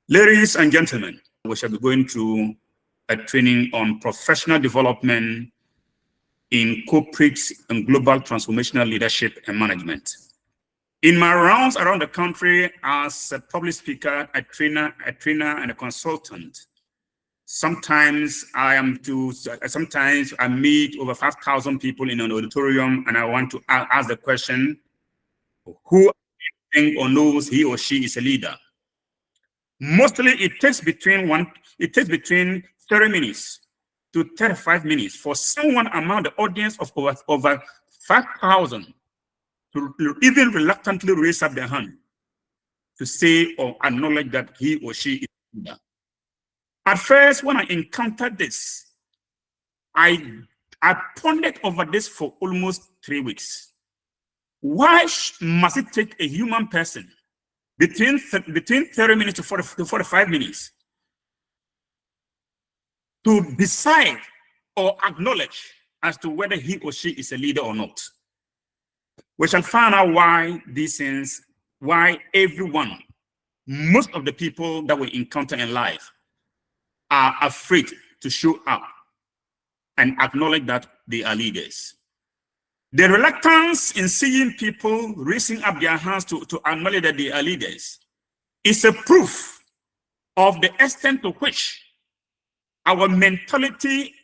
Ladies and gentlemen, we shall be going through a training on professional development in corporate and global transformational leadership and management. In my rounds around the country as a public speaker, a trainer, and a consultant, sometimes I meet over 5,000 people in an auditorium, and I want to ask the question, who think or knows he or she is a leader? Mostly it takes between 30 minutes to 35 minutes for someone among the audience of over 5,000 to even reluctantly raise up their hand to say or acknowledge that he or she is a leader. At first, when I encountered this, I pondered over this for almost 3 weeks. Why must it take a human person between 30 minutes to 45 minutes to decide or acknowledge as to whether he or she is a leader or not? We shall find out why these things, why everyone, most of the people that we encounter in life are afraid to show up and acknowledge that they are leaders. The reluctance in seeing people raising up their hands to acknowledge that they are leaders is a proof of the extent to which our mentality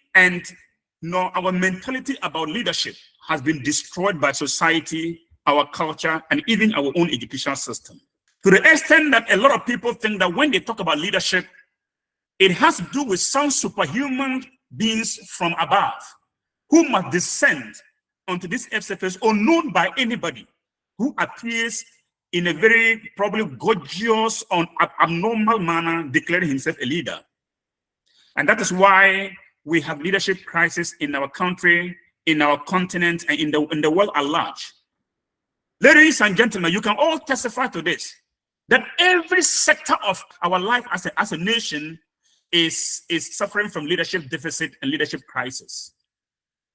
about leadership has been destroyed by society, our culture, and even our own education system. To the extent that a lot of people think that when they talk about leadership, it has to do with some superhuman beings from above who must descend onto this earth surface unknown by anybody, who appears in a very probably gorgeous or abnormal manner, declaring himself a leader. And that is why we have leadership crisis in our country, in our continent, and in the world at large. Ladies and gentlemen, you can all testify to this, that every sector of our life as a nation is suffering from leadership deficit and leadership crisis.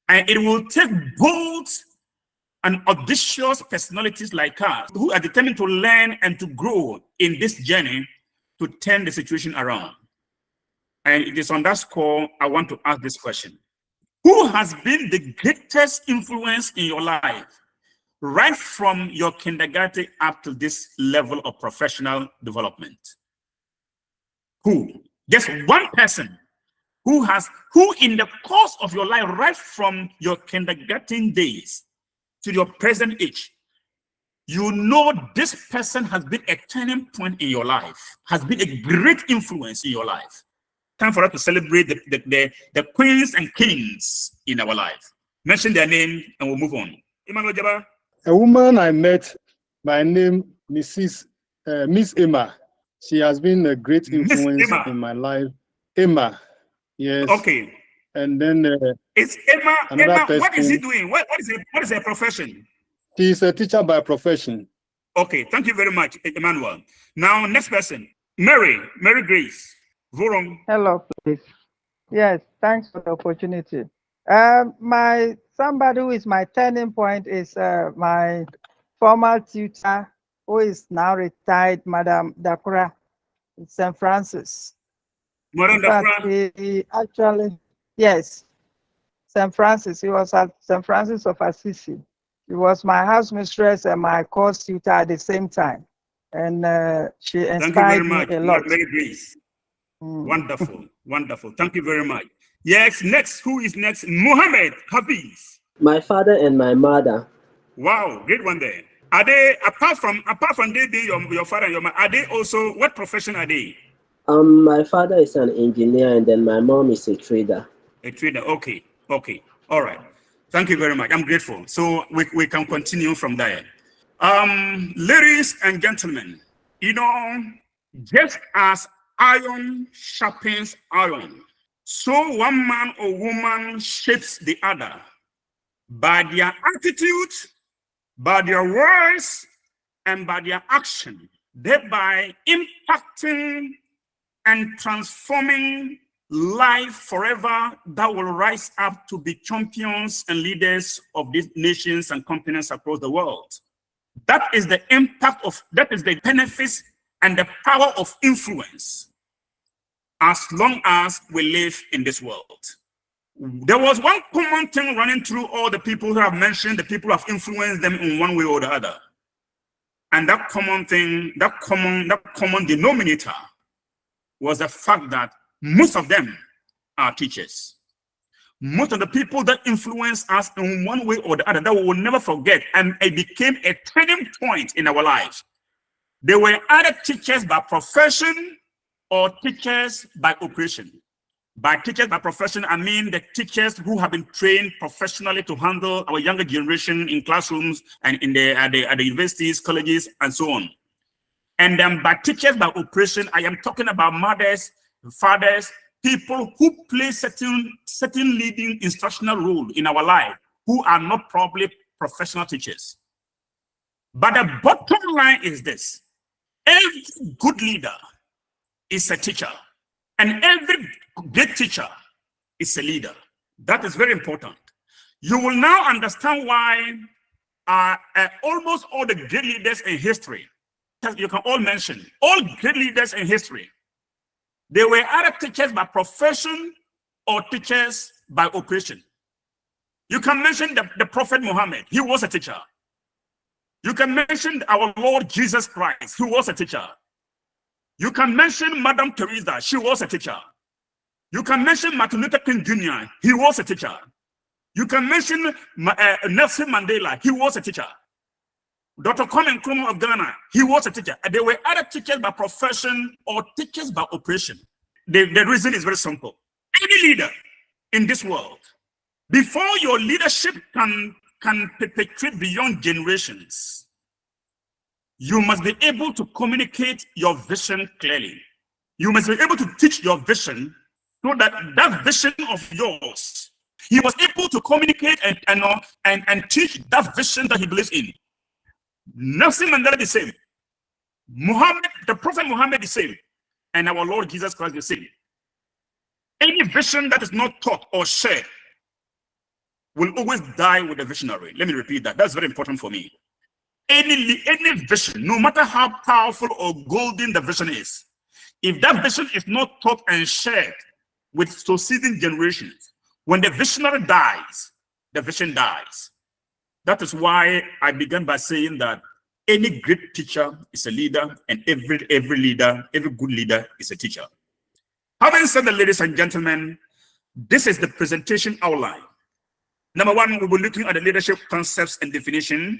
And it will take bold and audacious personalities like us who are determined to learn and to grow in this journey to turn the situation around. And it is on that score I want to ask this question. Who has been the greatest influence in your life, right from your kindergarten up to this level of professional development? Who? Just one person who in the course of your life, right from your kindergarten days to your present age, you know this person has been a turning point in your life, has been a great influence in your life. Time for us to celebrate the queens and kings in our life. Mention their name and we'll move on. Emmanuel Jaba. A woman I met by name Miss Emma. She has been a great influence in my life. Emma. Yes. Okay. And then it's Emma. Emma, what is he doing? What is her profession? She is a teacher by profession. Okay, thank you very much, Emmanuel. Now, next person, Mary Grace. Vorong. Hello, please. Yes, thanks for the opportunity. Somebody who is my turning point is my former tutor, who is now retired, Madam Dakura in St. Francis. Madam Dakura? He actually, yes, St. Francis. He was at St. Francis of Assisi. He was my house mistress and my course tutor at the same time. And she inspired me a lot. Mary Grace. Wonderful, wonderful. Thank you very much. Yes, next, who is next? Mohammed Hafiz. My father and my mother. Wow, great one there. Are they, apart from they being your father and your mother, are they also, what profession are they? My father is an engineer and then my mom is a trader. A trader, okay, all right. Thank you very much, I'm grateful. So we can continue from there. Ladies and gentlemen, you know, just as iron sharpens iron, so one man or woman shapes the other by their attitude, by their words, and by their action, thereby impacting and transforming life forever that will rise up to be champions and leaders of these nations and continents across the world. That is the impact of, that is the benefits and the power of influence as long as we live in this world. There was one common thing running through all the people who have mentioned, the people who have influenced them in one way or the other. And that common thing, that common denominator was the fact that most of them are teachers. Most of the people that influenced us in one way or the other that we will never forget, and it became a turning point in our lives. They were either teachers by profession or teachers by operation. By teachers by profession, I mean the teachers who have been trained professionally to handle our younger generation in classrooms and in at the universities, colleges, and so on. And then by teachers by operation, I am talking about mothers, fathers, people who play certain leading instructional role in our life, who are not probably professional teachers. But the bottom line is this: every good leader is a teacher, and every great teacher is a leader. That is very important. You will now understand why almost all the great leaders in history, you can all mention, all great leaders in history, they were either teachers by profession or teachers by operation. You can mention the Prophet Muhammad, he was a teacher. You can mention our Lord Jesus Christ, who was a teacher. You can mention Madame Teresa, she was a teacher. You can mention Martin Luther King Jr., he was a teacher. You can mention Nelson Mandela, he was a teacher. Dr. Kwame Nkrumah of Ghana, he was a teacher. They were either teachers by profession or teachers by operation. The reason is very simple. Any leader in this world, before your leadership can perpetuate beyond generations, you must be able to communicate your vision clearly. You must be able to teach your vision so that that vision of yours, he was able to communicate and teach that vision that he believes in. Nelson Mandela the same. Muhammad, the Prophet Muhammad the same. And our Lord Jesus Christ the same. Any vision that is not taught or shared will always die with the visionary. Let me repeat that. That's very important for me. Any vision, no matter how powerful or golden the vision is, if that vision is not taught and shared with succeeding generations, when the visionary dies, the vision dies. That is why I began by saying that any great teacher is a leader, and every leader, every good leader is a teacher. Having said that, ladies and gentlemen, this is the presentation outline. Number one, we'll be looking at the leadership concepts and definitions.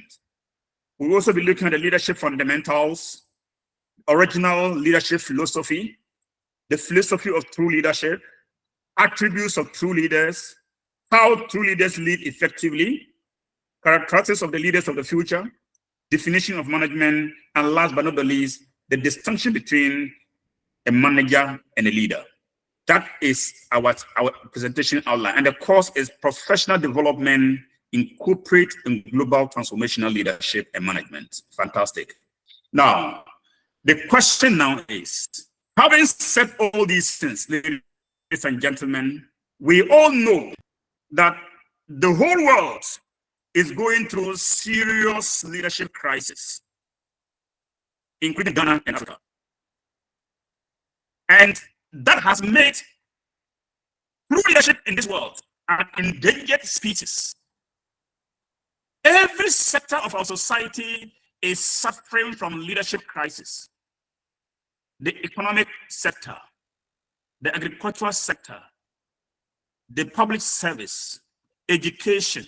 We'll also be looking at the leadership fundamentals, original leadership philosophy, the philosophy of true leadership, attributes of true leaders, how true leaders lead effectively, characteristics of the leaders of the future, definition of management, and last but not the least, the distinction between a manager and a leader. That is our presentation outline. And the course is Professional Development in Corporate and Global Transformational Leadership and Management. Fantastic. Now, the question now is, having said all these things, ladies and gentlemen, we all know that the whole world is going through serious leadership crisis, including Ghana and Africa. And that has made true leadership in this world an endangered species. Every sector of our society is suffering from leadership crisis. The economic sector, the agricultural sector, the public service, education,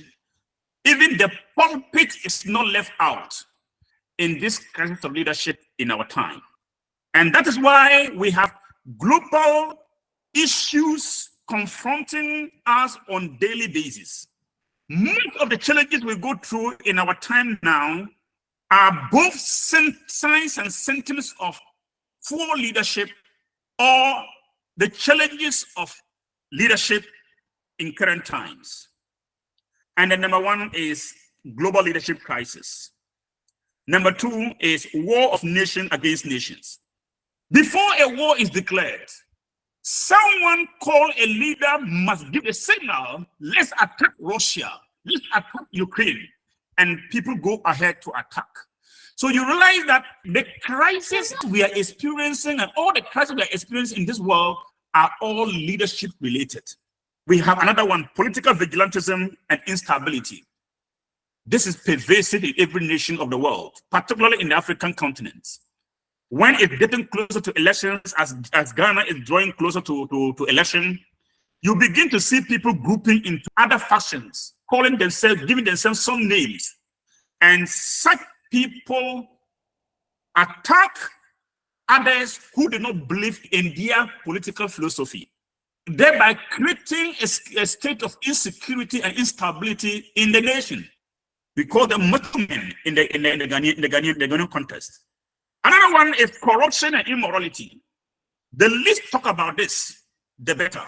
even the pulpit is not left out in this crisis of leadership in our time. And that is why we have global issues confronting us on a daily basis. Most of the challenges we go through in our time now are both signs and symptoms of poor leadership or the challenges of leadership in current times. And then number one is global leadership crisis. Number two is war of nation against nations. Before a war is declared, someone called a leader must give a signal, let's attack Russia, let's attack Ukraine, and people go ahead to attack. So you realize that the crisis we are experiencing and all the crises we are experiencing in this world are all leadership related. We have another one, political vigilantism and instability. This is pervasive in every nation of the world, particularly in the African continent. When it's getting closer to elections, as Ghana is drawing closer to election, you begin to see people grouping into other factions, calling themselves, giving themselves some names. And such people attack others who do not believe in their political philosophy, thereby creating a state of insecurity and instability in the nation. We call them men in the Ghanaian context. Another one is corruption and immorality. The least talk about this, the better.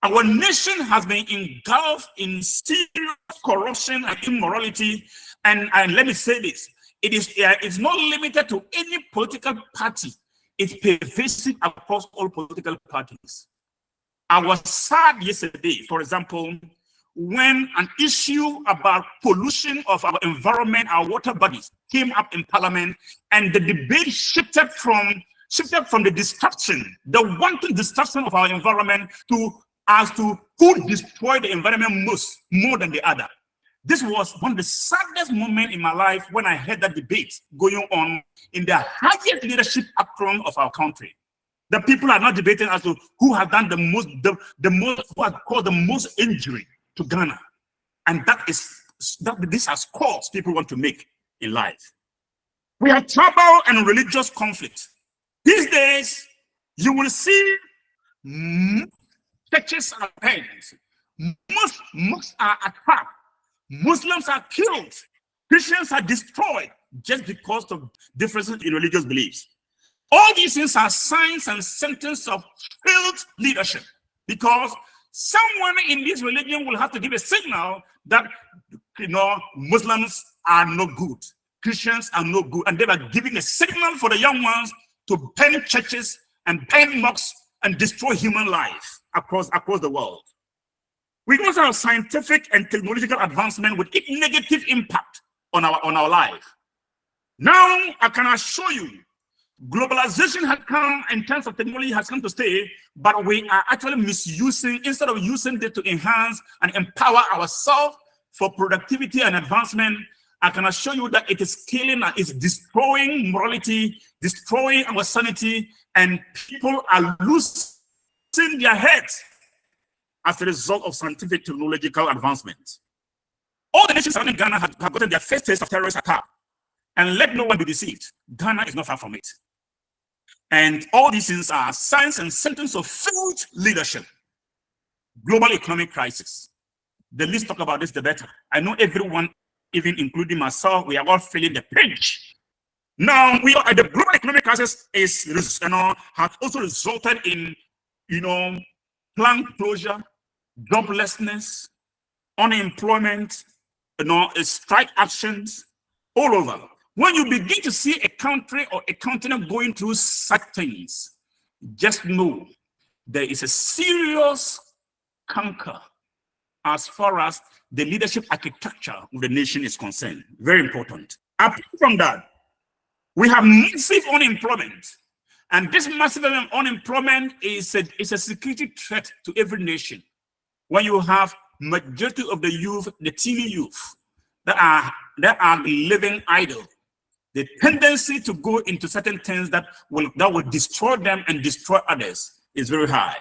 Our nation has been engulfed in serious corruption and immorality, and let me say this: it's not limited to any political party. It's pervasive across all political parties. I was sad yesterday, for example, when an issue about pollution of our environment, our water bodies, came up in Parliament, and the debate shifted from the destruction, the wanton destruction of our environment, as to who destroyed the environment more than the other. This was one of the saddest moments in my life when I heard that debate going on in the highest leadership echelon of our country. The people are not debating as to who has done what caused the most injury to Ghana, and this has caused people want to make in life. We have tribal and religious conflict. These days, you will see churches are pagans, mosques are attacked, Muslims are killed, Christians are destroyed just because of differences in religious beliefs. All these things are signs and symptoms of failed leadership, because someone in this religion will have to give a signal that, Muslims are no good, Christians are no good, and they are giving a signal for the young ones to burn churches and burn mosques and destroy human life across the world. We also have scientific and technological advancement with a negative impact on our life. Now, I can assure you, globalization has come in terms of technology, has come to stay, but we are actually misusing, instead of using it to enhance and empower ourselves for productivity and advancement. I can assure you that it is killing and it's destroying morality, destroying our sanity, and people are losing their heads as a result of scientific technological advancement. All the nations surrounding Ghana have gotten their first taste of terrorist attack. And let no one be deceived, Ghana is not far from it. And all these things are signs and symptoms of failed leadership. Global economic crisis. The least talk about this, the better. I know everyone, even including myself, we are all feeling the pinch. Now, the global economic crisis has also resulted in, plant closure, joblessness, unemployment, strike actions all over. When you begin to see a country or a continent going through such things, just know there is a serious canker as far as the leadership architecture of the nation is concerned. Very important. Apart from that, we have massive unemployment. And this massive unemployment is a security threat to every nation. When you have majority of the youth, the teeny youth, that are living idle, the tendency to go into certain things that will destroy them and destroy others is very high.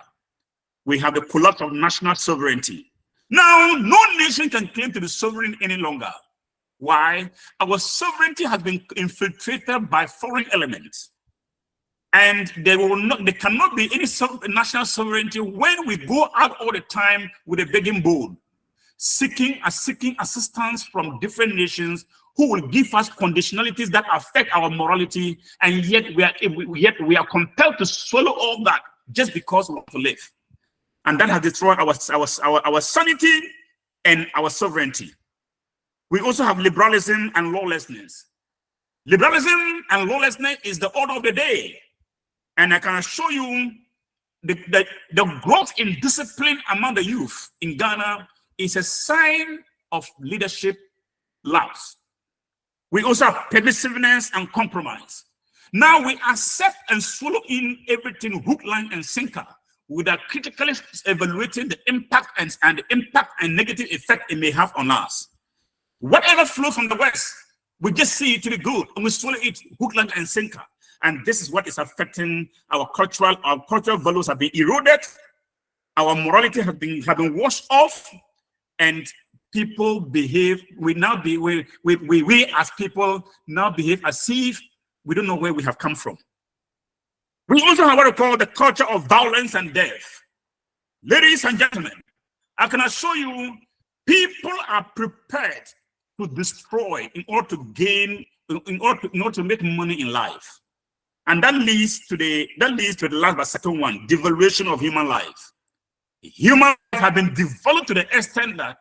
We have the collapse of national sovereignty. Now, no nation can claim to be sovereign any longer. Why? Our sovereignty has been infiltrated by foreign elements. And there cannot be any national sovereignty when we go out all the time with a begging bowl, seeking assistance from different nations who will give us conditionalities that affect our morality, and yet we are compelled to swallow all that just because we want to live. And that has destroyed our sanity and our sovereignty. We also have liberalism and lawlessness. Liberalism and lawlessness is the order of the day. And I can assure you the growth in discipline among the youth in Ghana is a sign of leadership lapse. We also have permissiveness and compromise. Now we accept and swallow in everything hook, line, and sinker without critically evaluating the impact and negative effect it may have on us. Whatever flows from the West, we just see it to be good and we swallow it hook, line, and sinker. And this is what is affecting our cultural values have been eroded, our morality have been washed off, and people behave. We as people now behave as if we don't know where we have come from. We also have what we call the culture of violence and death. Ladies and gentlemen, I can assure you, people are prepared to destroy in order to gain, in order to make money in life. And that leads to the last but second one, devaluation of human life. Human life have been developed to the extent that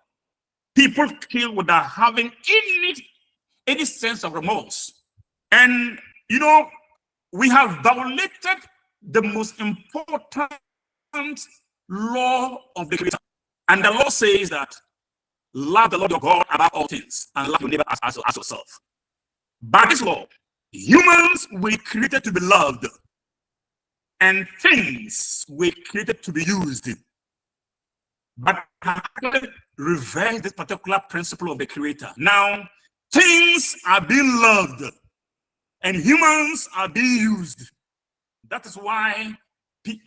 people kill without having any sense of remorse. And you know, we have violated the most important law of the Creator. And the law says that love the Lord your God above all things and love your neighbor as yourself. By this law, humans were created to be loved and things were created to be used. But I reverse this particular principle of the Creator. Now, things are being loved and humans are being used. That is why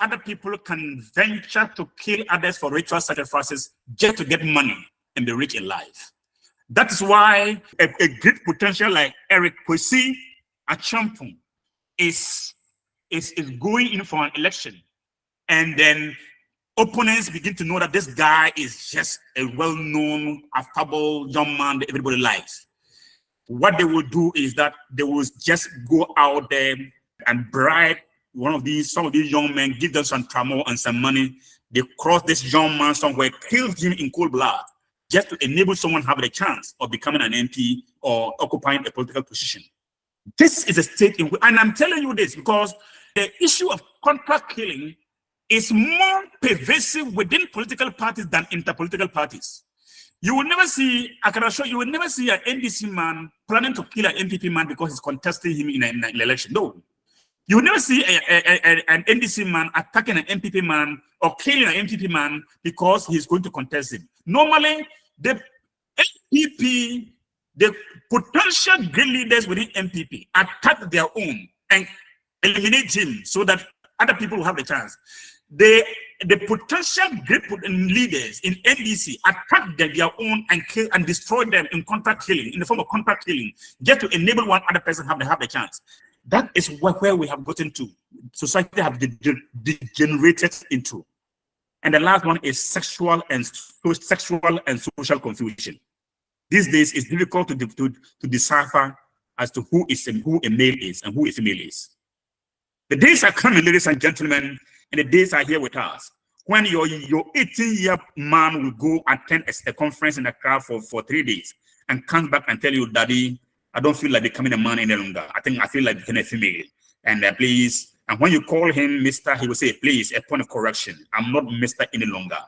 other people can venture to kill others for ritual sacrifices just to get money and be rich in life. That is why a great potential like Eric Kwesi Achampong is going in for an election, and then opponents begin to know that this guy is just a well-known, affable young man that everybody likes. What they will do is that they will just go out there and bribe some of these young men, give them some tramol and some money. They cross this young man somewhere, kill him in cold blood, just to enable someone to have the chance of becoming an MP or occupying a political position. This is a state in which, and I'm telling you this because the issue of contract killing is more pervasive within political parties than interpolitical parties. You will never see, I can assure you will never see an NDC man planning to kill an MPP man because he's contesting him in an election. No. You will never see an NDC man attacking an MPP man or killing an MPP man because he's going to contest him. Normally, the MPP, the potential great leaders within MPP attack their own and eliminate him so that other people will have the chance. The potential great leaders in NDC attack their own and kill and destroy them in contract killing, in the form of contract killing, just to enable one other person to have the chance. That is where we have gotten to. Society have degenerated into. And the last one is sexual and social confusion. These days, it's difficult to decipher as to who a male is and who a female is. The days are coming, ladies and gentlemen, and the days are here with us, when your 18-year man will go attend a conference in Accra for 3 days and comes back and tell you, Daddy, I don't feel like becoming a man any longer. I feel like becoming a female. And please, and when you call him Mr., he will say, please, a point of correction. I'm not Mr. any longer.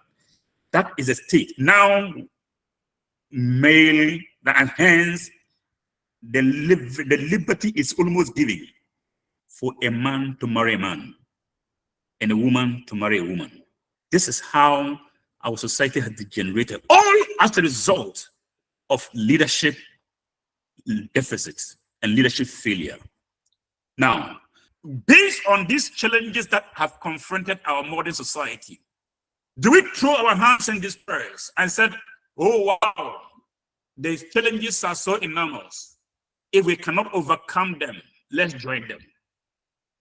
That is a state. Now, male, and hence, the liberty is almost given for a man to marry a man and a woman to marry a woman. This is how our society has degenerated, all as a result of leadership deficits and leadership failure. Now, based on these challenges that have confronted our modern society, do we throw our hands in despair and said, oh wow, these challenges are so enormous. If we cannot overcome them, let's join them.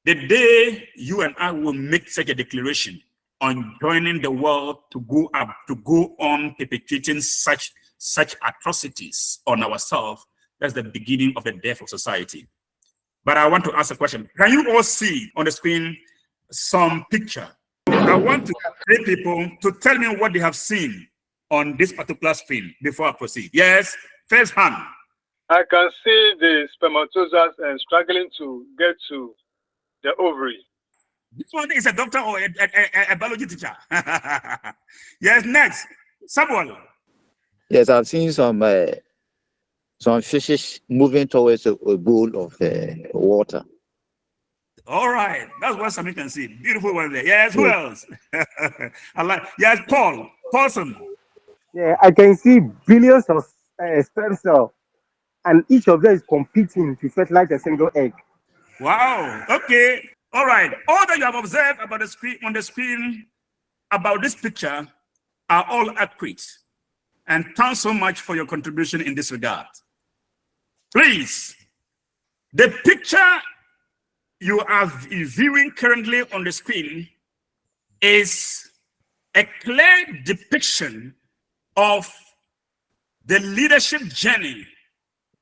The day you and I will make such a declaration on joining the world to go on perpetrating such atrocities on ourselves, that's the beginning of the death of society. But I want to ask a question. Can you all see on the screen some picture? I want to three people to tell me what they have seen on this particular screen before I proceed. Yes, first hand. I can see the spermatozoas struggling to get to the ovary. This one is a doctor or a biology teacher. Yes, next. Someone. Yes, I've seen some some fishes moving towards a bowl of water. All right, that's what Sami can see. Beautiful one there. Yes, who else? I like. Yes, Paulson. Yeah, I can see billions of sperm cells, and each of them is competing to fertilize a single egg. Wow. Okay. All right. All that you have observed about the screen on the screen about this picture are all accurate. And thanks so much for your contribution in this regard. Please, the picture you are viewing currently on the screen is a clear depiction of the leadership journey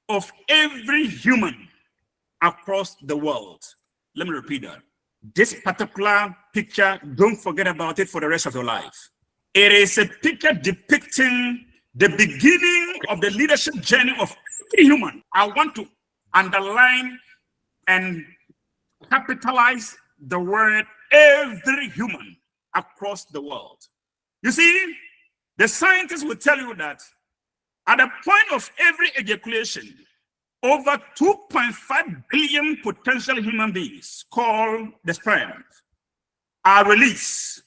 of every human across the world. Let me repeat that. This particular picture, don't forget about it for the rest of your life. It is a picture depicting the beginning of the leadership journey of every human. I want to underline and capitalize the word every human across the world. You see, the scientists will tell you that at the point of every ejaculation, over 2.5 billion potential human beings, called the sperm, are released.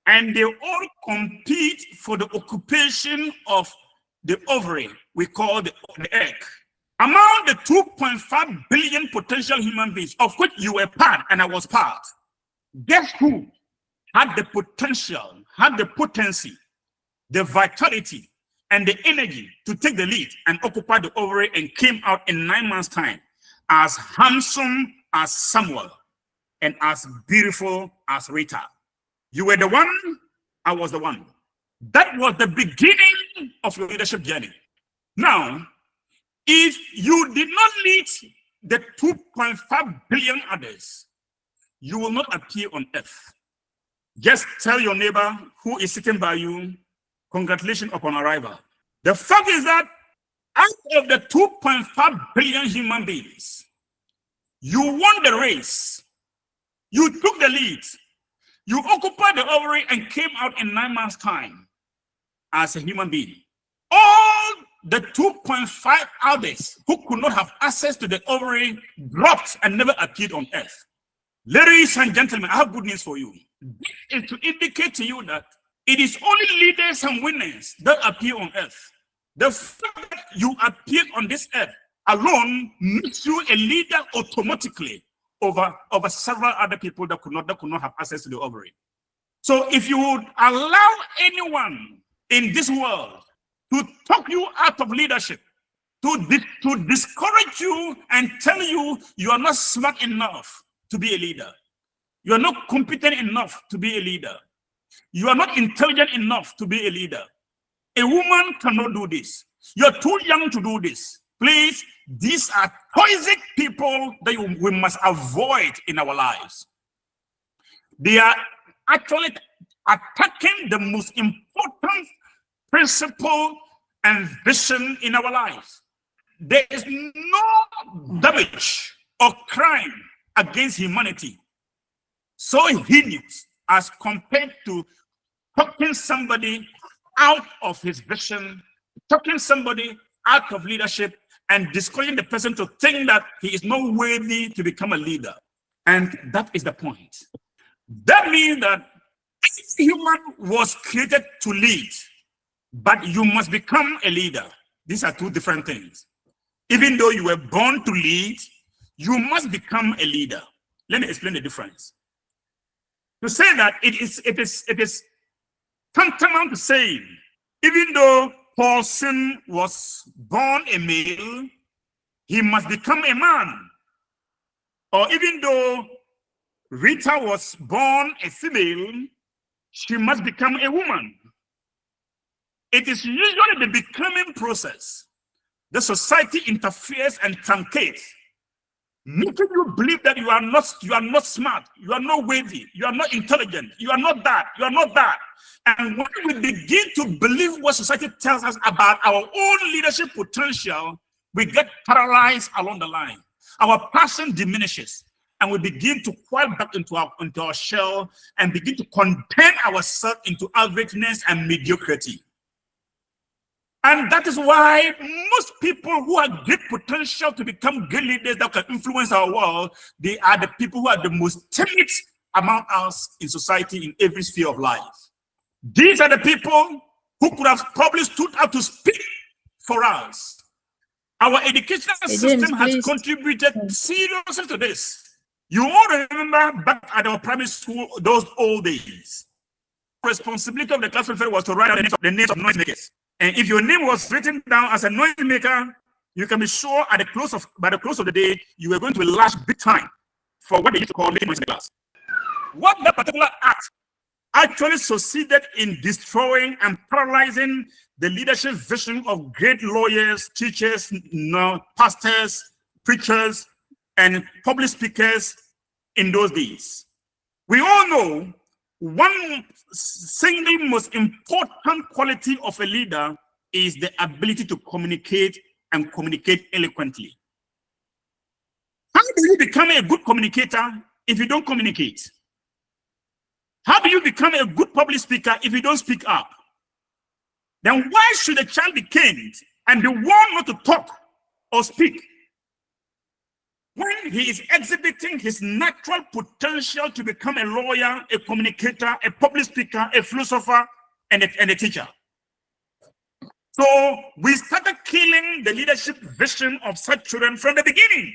And they all compete for the occupation of the ovary we call the egg. Among the 2.5 billion potential human beings, of which you were part and I was part, guess who had the potential, had the potency, the vitality, and the energy to take the lead and occupy the ovary and came out in 9 months' time as handsome as Samuel and as beautiful as Rita? You were the one, I was the one. That was the beginning of your leadership journey. Now, if you did not lead the 2.5 billion others, you will not appear on earth. Just tell your neighbor who is sitting by you, congratulations upon arrival. The fact is that out of the 2.5 billion human beings, you won the race. You took the lead. You occupied the ovary and came out in 9 months' time as a human being. All the 2.5 others who could not have access to the ovary dropped and never appeared on earth. Ladies and gentlemen, I have good news for you. This is to indicate to you that it is only leaders and winners that appear on earth. The fact that you appeared on this earth alone makes you a leader automatically over several other people that could not have access to the ovary. So if you would allow anyone in this world to talk you out of leadership, to discourage you and tell you you are not smart enough to be a leader, you are not competent enough to be a leader, you are not intelligent enough to be a leader, a woman cannot do this, you're too young to do this, please, these are toxic people that we must avoid in our lives. They are actually attacking the most important principle and vision in our lives. There is no damage or crime against humanity so heinous as compared to talking somebody out of his vision, talking somebody out of leadership, and discouraging the person to think that he is not worthy to become a leader. And that is the point. That means that every human was created to lead, but you must become a leader. These are two different things. Even though you were born to lead, you must become a leader. Let me explain the difference. To say that it is tantamount to saying, even though Paulson was born a male, he must become a man. Or even though Rita was born a female, she must become a woman. It is usually the becoming process. The society interferes and truncates, making you believe that you are not smart, you are not worthy, you are not intelligent, you are not that, you are not that. And when we begin to believe what society tells us about our own leadership potential, we get paralyzed along the line. Our passion diminishes, and we begin to coil back into our shell and begin to contain ourselves into averageness and mediocrity. And that is why most people who have great potential to become great leaders that can influence our world, they are the people who are the most timid among us in society in every sphere of life. These are the people who could have probably stood up to speak for us. Our educational system has contributed seriously to this. You all remember back at our primary school, those old days. Responsibility of the class prefect was to write down the names of noisemakers. And if your name was written down as a noisemaker, you can be sure at the by the close of the day, you were going to be lashed big time for what they used to call making noise in the class. What that particular act actually succeeded in destroying and paralyzing the leadership vision of great lawyers, teachers, pastors, preachers, and public speakers in those days. We all know one single most important quality of a leader is the ability to communicate and communicate eloquently. How do you become a good communicator if you don't communicate? How do you become a good public speaker if you don't speak up? Then why should a child be caned and be warned not to talk or speak when he is exhibiting his natural potential to become a lawyer, a communicator, a public speaker, a philosopher, and a teacher? So we started killing the leadership vision of such children from the beginning.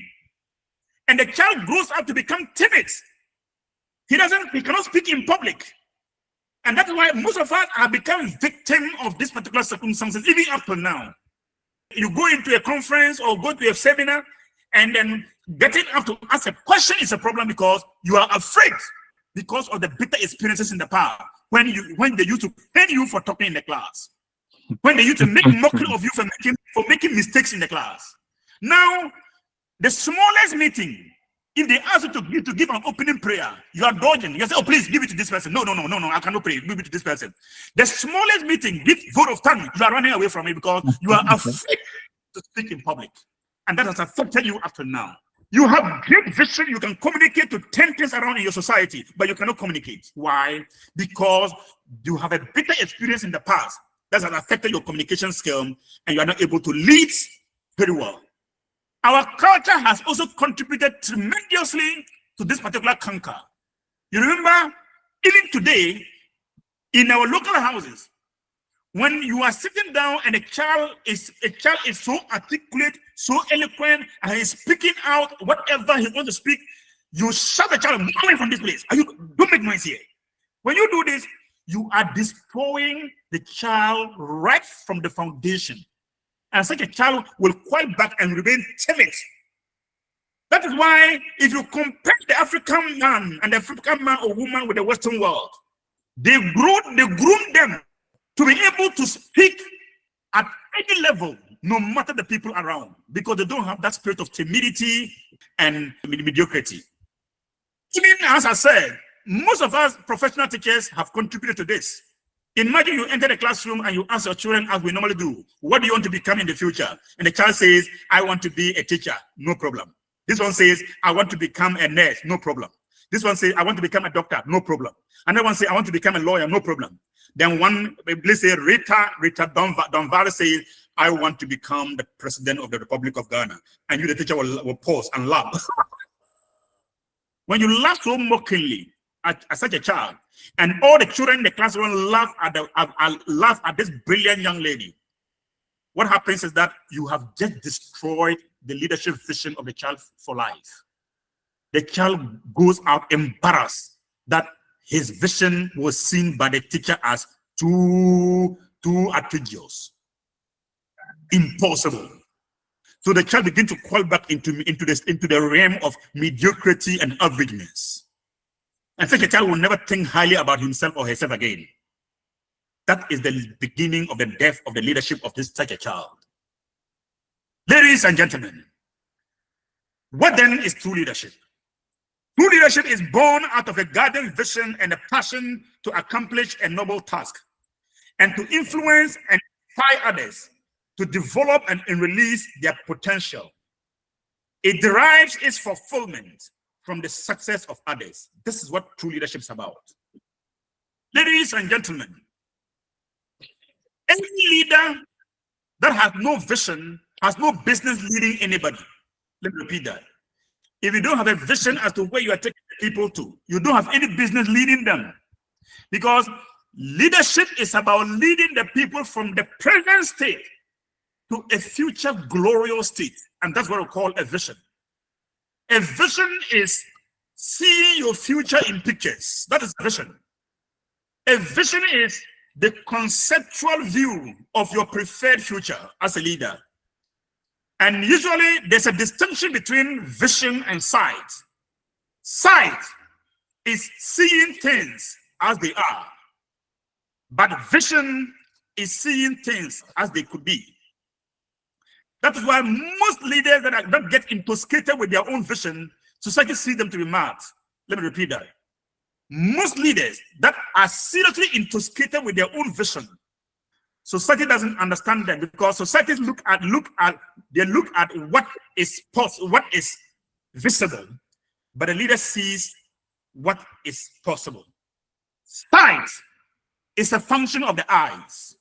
And the child grows up to become timid. He cannot speak in public. And that's why most of us are becoming victims of this particular circumstances, even up to now. You go into a conference or go to a seminar, and then getting up to ask a question is a problem because you are afraid because of the bitter experiences in the past when they used to pay you for talking in the class, when they used to make mockery of you for making mistakes in the class. Now, the smallest meeting, if they ask you to give an opening prayer, you are dodging. You say, "Oh, please give it to this person." No, I cannot pray. Give it to this person. The smallest meeting, give vote of tongue, you are running away from it because you are afraid to speak in public. And that has affected you up to now. You have great vision. You can communicate to 10 things around in your society, but you cannot communicate. Why? Because you have a bitter experience in the past that has affected your communication skill, and you are not able to lead very well. Our culture has also contributed tremendously to this particular canker. You remember, even today, in our local houses, when you are sitting down and a child is so articulate, so eloquent, and he's speaking out whatever he wants to speak, you shut the child away from this place. Don't make noise here. When you do this, you are destroying the child right from the foundation. And such a child will quiet back and remain timid. That is why if you compare the African man and the African man or woman with the Western world, they groom them to be able to speak at any level, no matter the people around, because they don't have that spirit of timidity and mediocrity. Even as I said, most of us professional teachers have contributed to this. Imagine you enter the classroom and you ask your children, as we normally do, "What do you want to become in the future?" And the child says, "I want to be a teacher." No problem. This one says, "I want to become a nurse." No problem. This one says, "I want to become a doctor." No problem. Another one says, "I want to become a lawyer." No problem. Then one, let's say Rita Donvar says, "I want to become the president of the Republic of Ghana." And you, the teacher, will pause and laugh. When you laugh so mockingly at such a child, and all the children in the classroom laugh at this brilliant young lady, what happens is that you have just destroyed the leadership vision of the child for life. The child goes out embarrassed that his vision was seen by the teacher as too arduous, impossible. So the child begins to crawl back into the realm of mediocrity and averageness. And such a child will never think highly about himself or herself again. That is the beginning of the death of the leadership of such a child. Ladies and gentlemen, what then is true leadership? True leadership is born out of a guiding vision and a passion to accomplish a noble task and to influence and inspire others to develop and release their potential. It derives its fulfillment from the success of others. This is what true leadership is about. Ladies and gentlemen, any leader that has no vision has no business leading anybody. Let me repeat that. If you don't have a vision as to where you are taking people to, you don't have any business leading them. Because leadership is about leading the people from the present state to a future glorious state. And that's what we call a vision. A vision is seeing your future in pictures. That is a vision. A vision is the conceptual view of your preferred future as a leader. And usually there's a distinction between vision and sight. Sight is seeing things as they are, but vision is seeing things as they could be. That is why most leaders that get intoxicated with their own vision, society sees them to be mad. Let me repeat that. Most leaders that are seriously intoxicated with their own vision, society doesn't understand them, because society look at what is possible, what is visible, but the leader sees what is possible. Sight is a function of the eyes.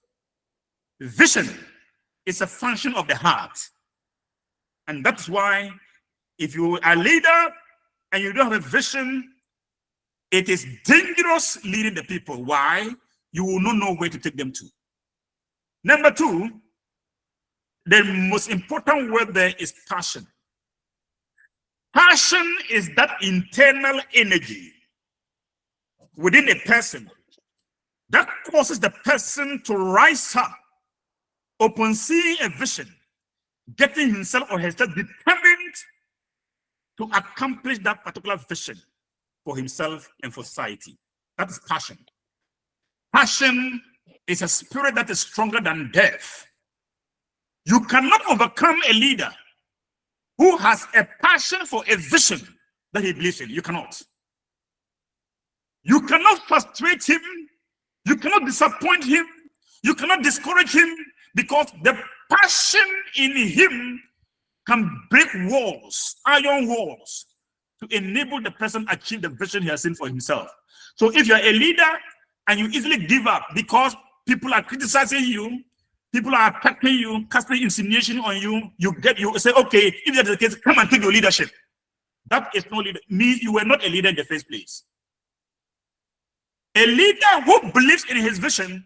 Vision is a function of the heart. And that's why if you are a leader and you don't have a vision, it is dangerous leading the people. Why? You will not know where to take them to. Number two, the most important word there is passion. Passion is that internal energy within a person that causes the person to rise up upon seeing a vision, getting himself or herself determined to accomplish that particular vision for himself and for society. That is passion. Passion is a spirit that is stronger than death. You cannot overcome a leader who has a passion for a vision that he believes in. You cannot. You cannot frustrate him. You cannot disappoint him. You cannot discourage him, because the passion in him can break walls, iron walls, to enable the person to achieve the vision he has seen for himself. So if you're a leader and you easily give up because people are criticizing you, people are attacking you, casting insinuation on you, you say, okay, if that's the case, come and take your leadership. That is no leader. Means you were not a leader in the first place. A leader who believes in his vision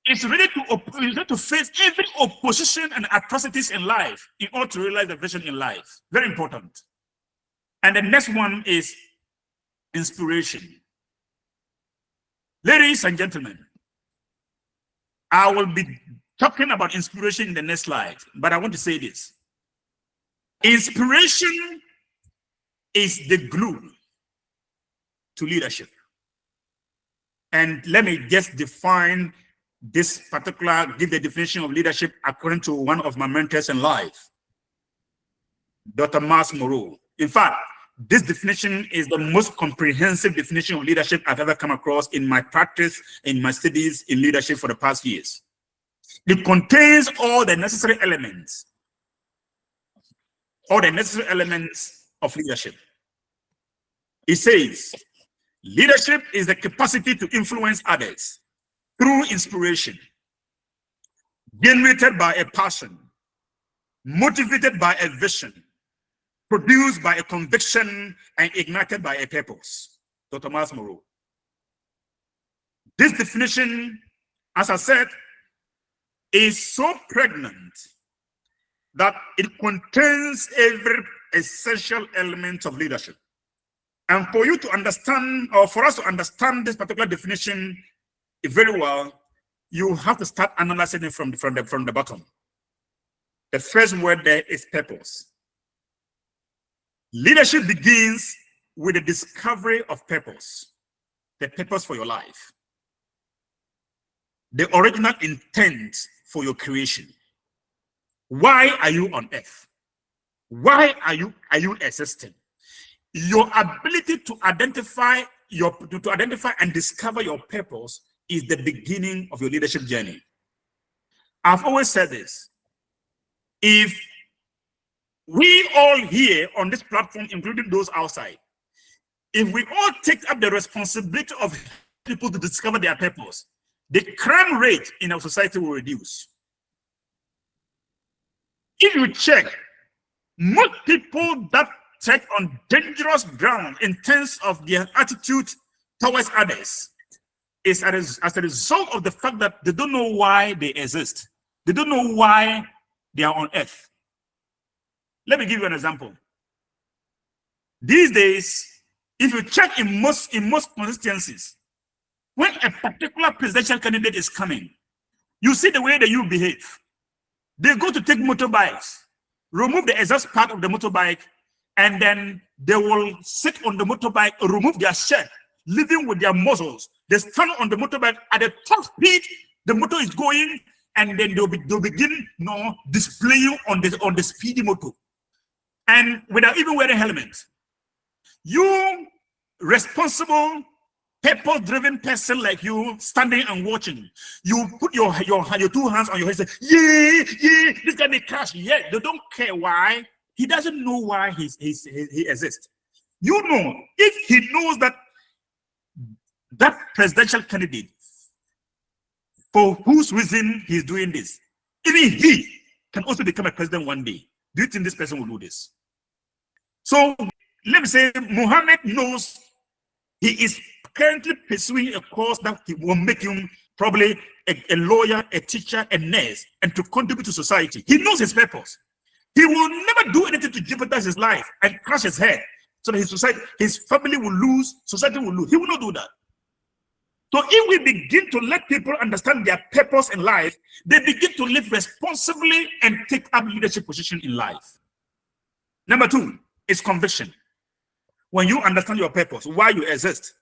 is ready to face every opposition and atrocities in life in order to realize the vision in life. Very important. And the next one is inspiration. Ladies and gentlemen, I will be talking about inspiration in the next slide, but I want to say this. Inspiration is the glue to leadership. And let me just define this particular, give the definition of leadership according to one of my mentors in life, Dr. Miles Monroe. In fact, this definition is the most comprehensive definition of leadership I've ever come across in my practice, in my studies in leadership for the past years. It contains all the necessary elements of leadership. It says, leadership is the capacity to influence others through inspiration, generated by a passion, motivated by a vision, produced by a conviction, and ignited by a purpose. Dr. Miles Monroe. This definition, as I said, is so pregnant that it contains every essential element of leadership. And for you to understand, or for us to understand this particular definition very well, you have to start analyzing it from the bottom. The first word there is purpose. Leadership begins with the discovery of purpose, the purpose for your life, the original intent for your creation. Why are you on earth? Why are you existing? Your ability to identify and discover your purpose is the beginning of your leadership journey. I've always said this. If we all here on this platform, including those outside, if we all take up the responsibility of people to discover their purpose, the crime rate in our society will reduce. If you check, most people that tread on dangerous ground in terms of their attitude towards others is as a result of the fact that they don't know why they exist. They don't know why they are on earth. Let me give you an example. These days, if you check in most constituencies, when a particular presidential candidate is coming, you see the way that you behave. They go to take motorbikes, remove the exhaust part of the motorbike, and then they will sit on the motorbike, remove their shirt, living with their muscles. They stand on the motorbike at the top speed the motor is going, and then they'll begin displaying on the speedy motor, and without even wearing helmets. You responsible, purpose-driven person like you standing and watching, you put your 2 hands on your head and say, yeah, this guy may crash. Yeah, they don't care why. He doesn't know why he exists. You know, if he knows that presidential candidate, for whose reason he's doing this, even he can also become a president one day. Do you think this person will do this? So let me say, Muhammad knows he is currently pursuing a course that will make him probably a lawyer, a teacher, a nurse, and to contribute to society. He knows his purpose. He will never do anything to jeopardize his life and crash his head so that his family will lose, society will lose. He will not do that. So if we begin to let people understand their purpose in life, they begin to live responsibly and take up leadership position in life. Number 2 is conviction. When you understand your purpose, why you exist,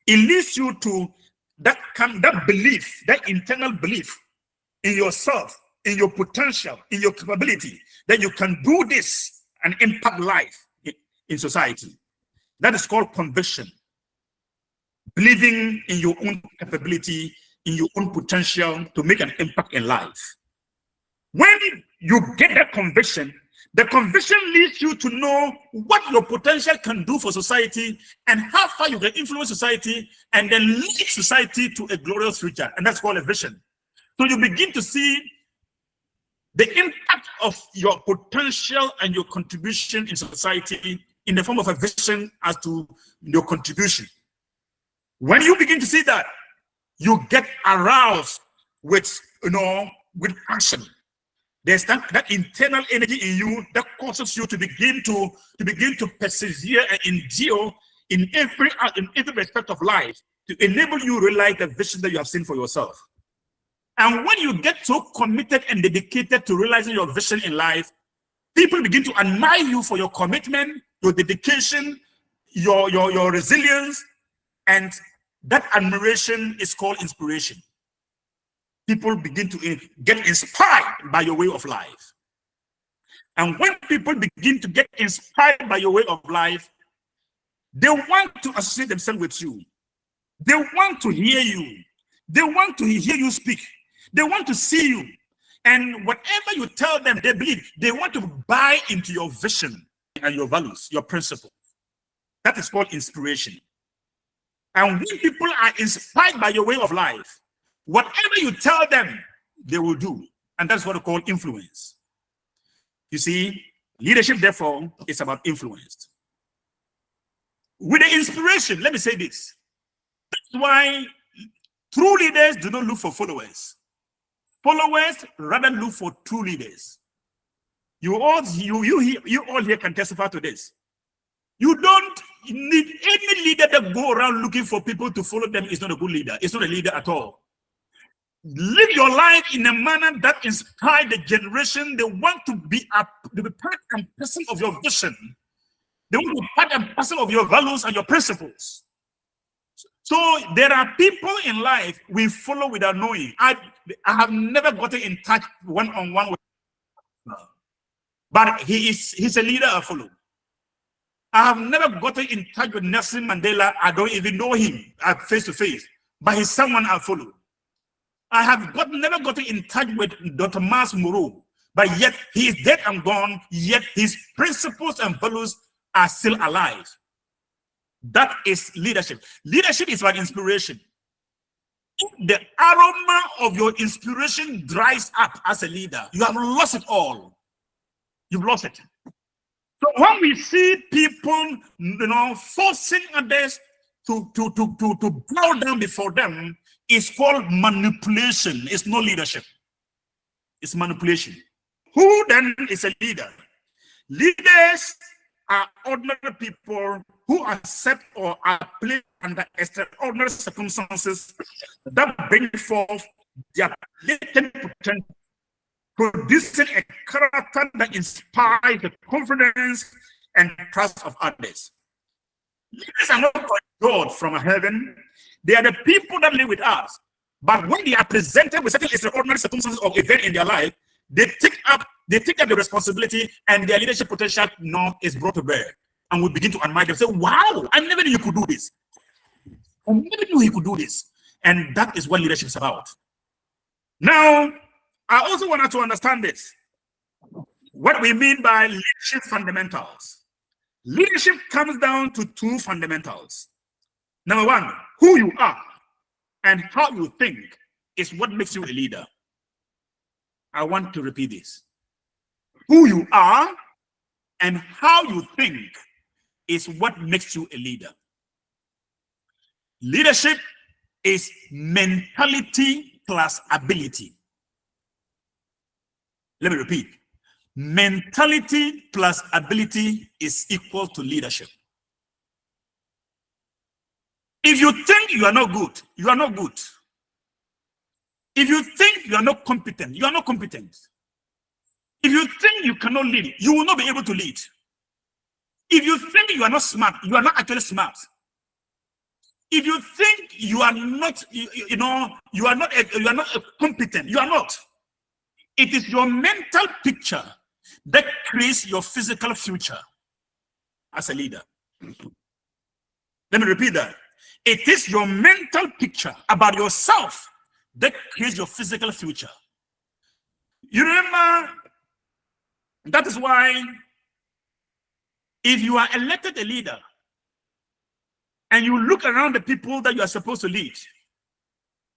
it leads you to that belief, that internal belief in yourself, in your potential, in your capability, that you can do this and impact life in society. That is called conviction. Believing in your own capability, in your own potential to make an impact in life. When you get that conviction, the conviction leads you to know what your potential can do for society and how far you can influence society and then lead society to a glorious future. And that's called a vision. So you begin to see the impact of your potential and your contribution in society in the form of a vision as to your contribution. When you begin to see that, you get aroused with passion. There's that internal energy in you that causes you to begin to persevere and endure in every respect of life to enable you to realize the vision that you have seen for yourself. And when you get so committed and dedicated to realizing your vision in life, people begin to admire you for your commitment, your dedication, your resilience, and that admiration is called inspiration. People begin to get inspired by your way of life. And when people begin to get inspired by your way of life, they want to associate themselves with you. They want to hear you. They want to hear you speak. They want to see you. And whatever you tell them, they believe. They want to buy into your vision and your values, your principles. That is called inspiration. And when people are inspired by your way of life, whatever you tell them, they will do. And that's what we call influence. You see, leadership, therefore, is about influence. With the inspiration, let me say this. That's why true leaders do not look for followers. Followers rather look for true leaders. You all here can testify to this. You don't need any leader that go around looking for people to follow them. Is not a good leader. It's not a leader at all. Live your life in a manner that inspires the generation. They want to be part and parcel of your vision. They want to be part and parcel of your values and your principles. So there are people in life we follow without knowing. I have never gotten in touch one-on-one with him, but he's a leader I follow. I have never gotten in touch with Nelson Mandela. I don't even know him face to face, but he's someone I follow. I have never gotten in touch with Dr. Mars Moreau, but yet he is dead and gone, yet his principles and values are still alive. That is leadership. Leadership is about inspiration. If the aroma of your inspiration dries up as a leader, you have lost it all. You've lost it. So when we see people, forcing others to bow down before them, it's called manipulation. It's not leadership. It's manipulation. Who then is a leader? Leaders are ordinary people who accept or are placed under extraordinary circumstances that bring forth their latent potential, producing a character that inspires the confidence and trust of others. Leaders are not God from heaven. They are the people that live with us. But when they are presented with certain extraordinary circumstances or event in their life, they take up the responsibility, and their leadership potential is brought to bear. And we begin to admire them. Say, wow, I never knew you could do this. I never knew he could do this. And that is what leadership is about. Now, I also want us to understand this. What we mean by leadership fundamentals. Leadership comes down to two fundamentals. Number one, who you are and how you think is what makes you a leader. I want to repeat this. Who you are and how you think is what makes you a leader. Leadership is mentality plus ability. Let me repeat. Mentality plus ability is equal to leadership. If you think you are not good, you are not good. If you think you are not competent, you are not competent. If you think you cannot lead, you will not be able to lead. If you think you are not smart, you are not actually smart. If you think you are not, you are not competent, you are not. It is your mental picture that creates your physical future as a leader. Let me repeat that. It is your mental picture about yourself that creates your physical future. You remember, that is why if you are elected a leader and you look around the people that you are supposed to lead,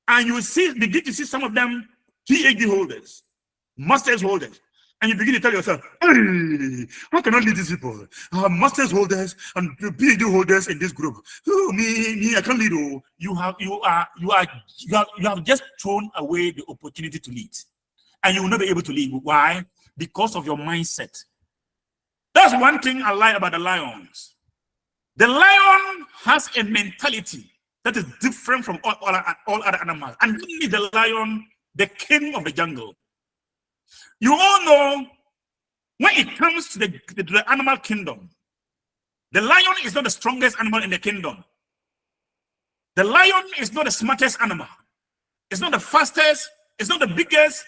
and you begin to see some of them PhD holders, masters holders, and you begin to tell yourself, hey, how can I lead these people? Masters holders and PhD holders in this group. Oh, me, I can't lead. Oh, you have just thrown away the opportunity to lead, and you will not be able to lead. Why? Because of your mindset. That's one thing I like about the lions. The lion has a mentality that is different from all other animals, and only the lion, the king of the jungle. You all know, when it comes to the animal kingdom, the lion is not the strongest animal in the kingdom. The lion is not the smartest animal. It's not the fastest. It's not the biggest.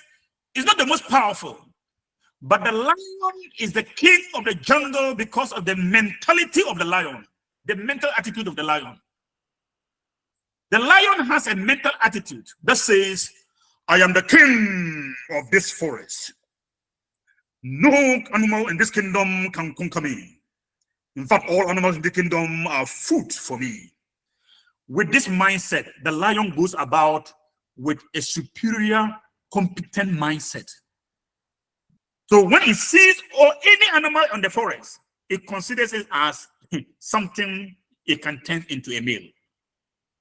It's not the most powerful. But the lion is the king of the jungle because of the mentality of the lion, the mental attitude of the lion. The lion has a mental attitude that says, I am the king of this forest. No animal in this kingdom can conquer me. In fact, all animals in the kingdom are food for me. With this mindset, the lion goes about with a superior, competent mindset. So when it sees any animal in the forest, it considers it as something it can turn into a meal.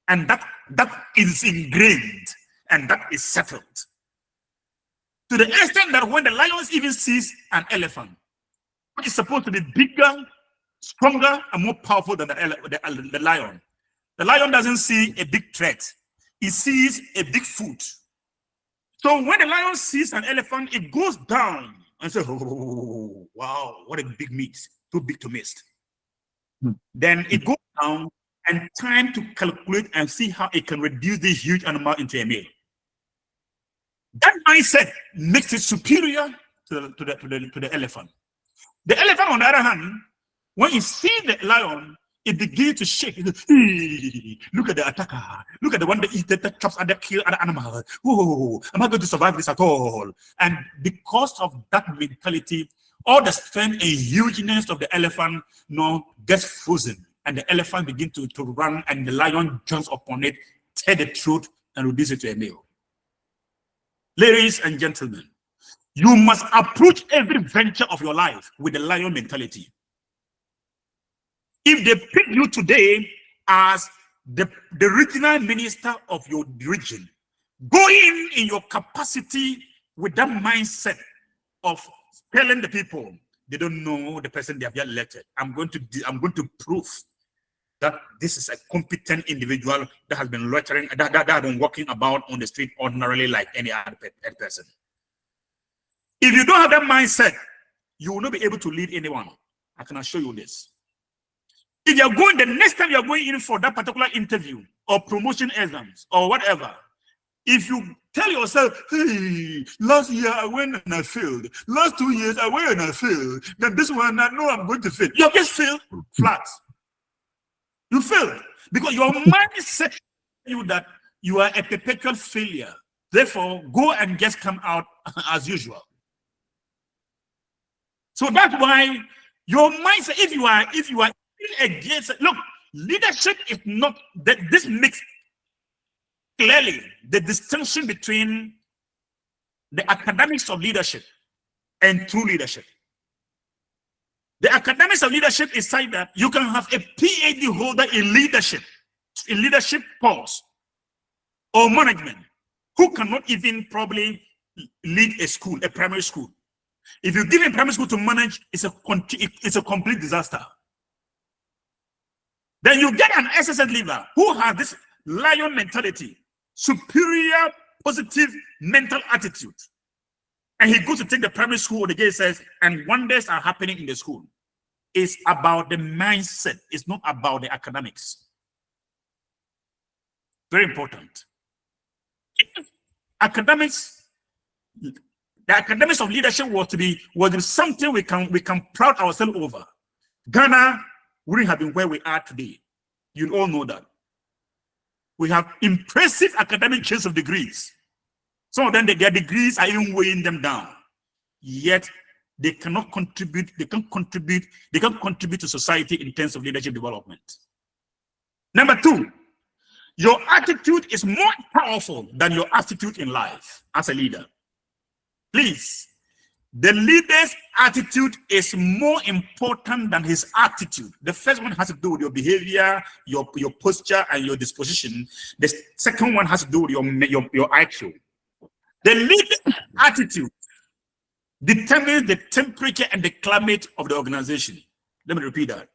And that is ingrained and that is settled. To the extent that when the lion even sees an elephant, which is supposed to be bigger, stronger, and more powerful than the lion, the lion doesn't see a big threat. He sees a big food. So when the lion sees an elephant, it goes down and says, oh, wow, what a big meat, too big to miss. Then it goes down and trying to calculate and see how it can reduce this huge animal into a meal. That mindset makes it superior to the elephant. The elephant, on the other hand, when it sees the lion, it begins to shake. It goes, hey, look at the attacker. Look at the one that chops and that kills other animals. Oh, am I going to survive this at all? And because of that mentality, all the strength and hugeness of the elephant gets frozen. And the elephant begins to run, and the lion jumps upon it, tear the throat, and reduce it to a meal. Ladies and gentlemen, You must approach every venture of your life with the lion mentality. If they pick you today as the regional minister of your region, go in your capacity with that mindset of telling the people they don't know the person they have yet elected. I'm going to prove that this is a competent individual that has been loitering, that has been walking about on the street ordinarily like any other person. If you don't have that mindset, you will not be able to lead anyone. I can assure you this. If you're going, the next time you're going in for that particular interview or promotion exams or whatever, if you tell yourself, hey, last year I went and I failed, last 2 years I went and I failed, then this one I know I'm going to fail. You just fail flat. You fail because your mind says you that you are a perpetual failure. Therefore, go and just come out as usual. So that's why your mindset, if you are against, look, leadership is not that. This makes clearly the distinction between the academics of leadership and true leadership. The academics of leadership is like that you can have a PhD holder in leadership course or management, who cannot even probably lead a school, a primary school. If you give him primary school to manage, it's a complete disaster. Then you get an SSS leader who has this lion mentality, superior, positive mental attitude. And he goes to take the primary school, the guy says, and wonders are happening in the school. It's about the mindset. It's not about the academics. Very important. Academics, the academics of leadership was to be something we can proud ourselves over. Ghana wouldn't have been where we are today. You all know that. We have impressive academic chase of degrees. Some of them, their degrees are even weighing them down. Yet they cannot contribute. They can't contribute to society in terms of leadership development. Number two, your attitude is more powerful than your attitude in life as a leader. Please, the leader's attitude is more important than his attitude. The first one has to do with your behavior, your posture, and your disposition. The second one has to do with your IQ. The leader's attitude determines the temperature and the climate of the organization. Let me repeat that.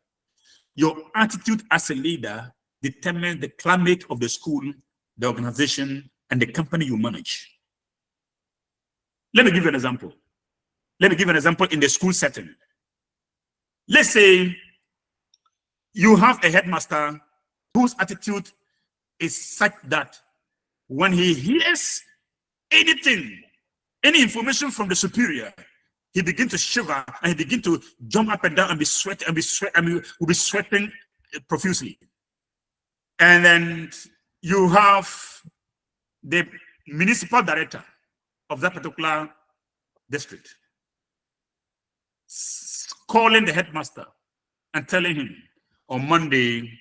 Your attitude as a leader determines the climate of the school, the organization, and the company you manage. Let me give you an example. Let me give an example in the school setting. Let's say you have a headmaster whose attitude is such that when he hears anything, any information from the superior, he begins to shiver and he begins to jump up and down and be sweating will be sweating profusely. And then you have the municipal director of that particular district calling the headmaster and telling him, on Monday,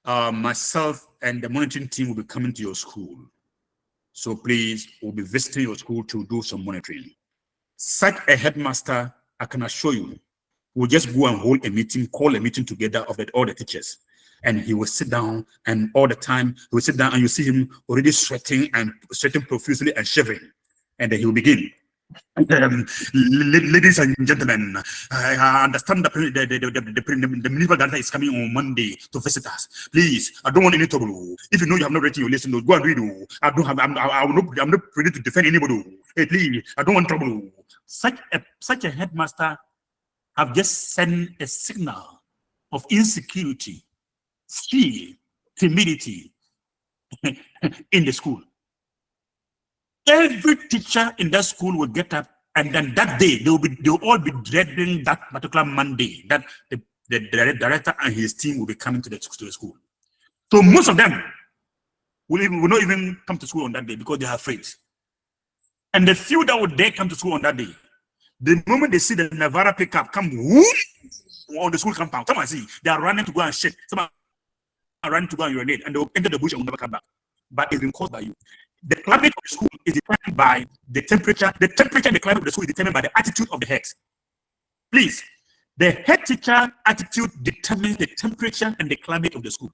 myself and the monitoring team will be coming to your school. So please, we'll be visiting your school to do some monitoring. Such a headmaster, I can assure you, will just go and hold a meeting, call a meeting together of all the teachers. And he will sit down, and all the time he will sit down and you see him already sweating profusely and shivering. And then he will begin. Ladies and gentlemen, I understand the municipal director is coming on Monday to visit us. Please, I don't want any trouble. If you know you have not written your listen, go and read. I'm not ready to defend anybody. Hey, please, I don't want trouble. Such a headmaster have just sent a signal of insecurity, fear, timidity in the school. Every teacher in that school will get up, and then that day they'll all be dreading that particular Monday that the director and his team will be coming to the school. So most of them will not even come to school on that day because they are afraid. And the few that would dare come to school on that day, the moment they see the Navarra pickup come on the school compound, come and see, they are running to go and shake. Some are running to go and urinate, and they'll enter the bush and will never come back. But it's been caused by you. The climate of the school is determined by the temperature. The temperature and the climate of the school is determined by the attitude of the head. Please, the head teacher attitude determines the temperature and the climate of the school.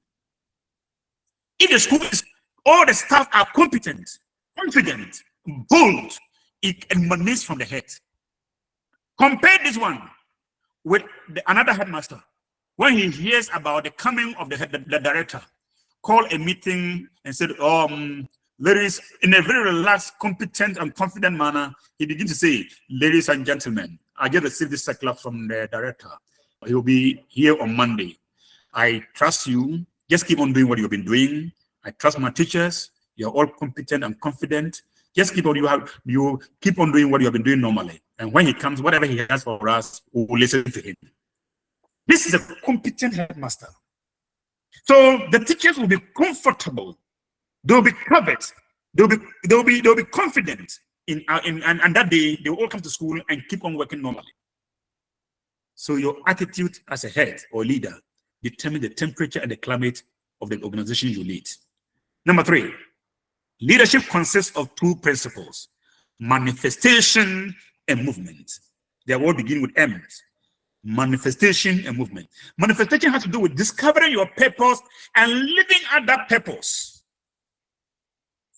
If the school is, all the staff are competent, confident, bold, it emanates from the head. Compare this one with another headmaster. When he hears about the coming of the director, call a meeting and said, ladies, in a very relaxed, competent, and confident manner, he begins to say, ladies and gentlemen, I just received this circular from the director. He will be here on Monday. I trust you. Just keep on doing what you've been doing. I trust my teachers. You're all competent and confident. Just keep on, you keep on doing what you have been doing normally. And when he comes, whatever he has for us, we will listen to him. This is a competent headmaster. So the teachers will be comfortable. They'll be covered. They'll be confident and that day they will all come to school and keep on working normally. So your attitude as a head or leader determines the temperature and the climate of the organization you lead. Number 3, leadership consists of 2 principles: manifestation and movement. They all begin with M's. Manifestation and movement. Manifestation has to do with discovering your purpose and living out that purpose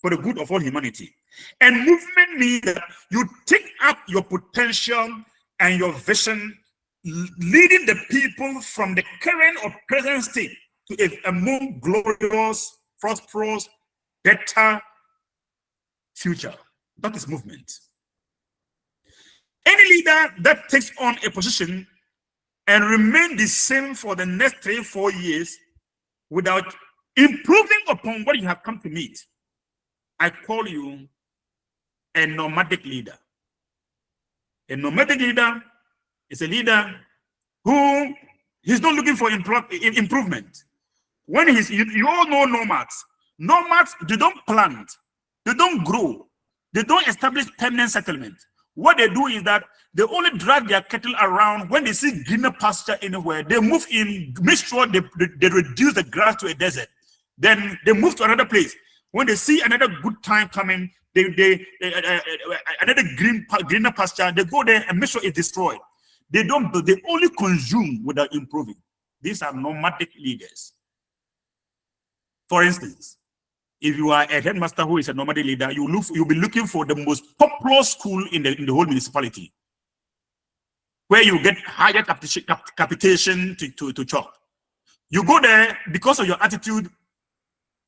for the good of all humanity. And movement means that you take up your potential and your vision, leading the people from the current or present state to a more glorious, prosperous, better future. That is movement. Any leader that takes on a position and remain the same for the next 3-4 years without improving upon what you have come to meet, I call you a nomadic leader. A nomadic leader is a leader who he's not looking for improvement. When you all know nomads. Nomads, they don't plant, they don't grow, they don't establish permanent settlement. What they do is that they only drag their cattle around. When they see greener pasture anywhere, they move in, make sure they reduce the grass to a desert. Then they move to another place. When they see another good time coming, another greener pasture, they go there and make sure it's destroyed. They only consume without improving. These are nomadic leaders. For instance, if you are a headmaster who is a nomadic leader, you'll be looking for the most popular school in the whole municipality, where you get higher capitation to chop. You go there because of your attitude.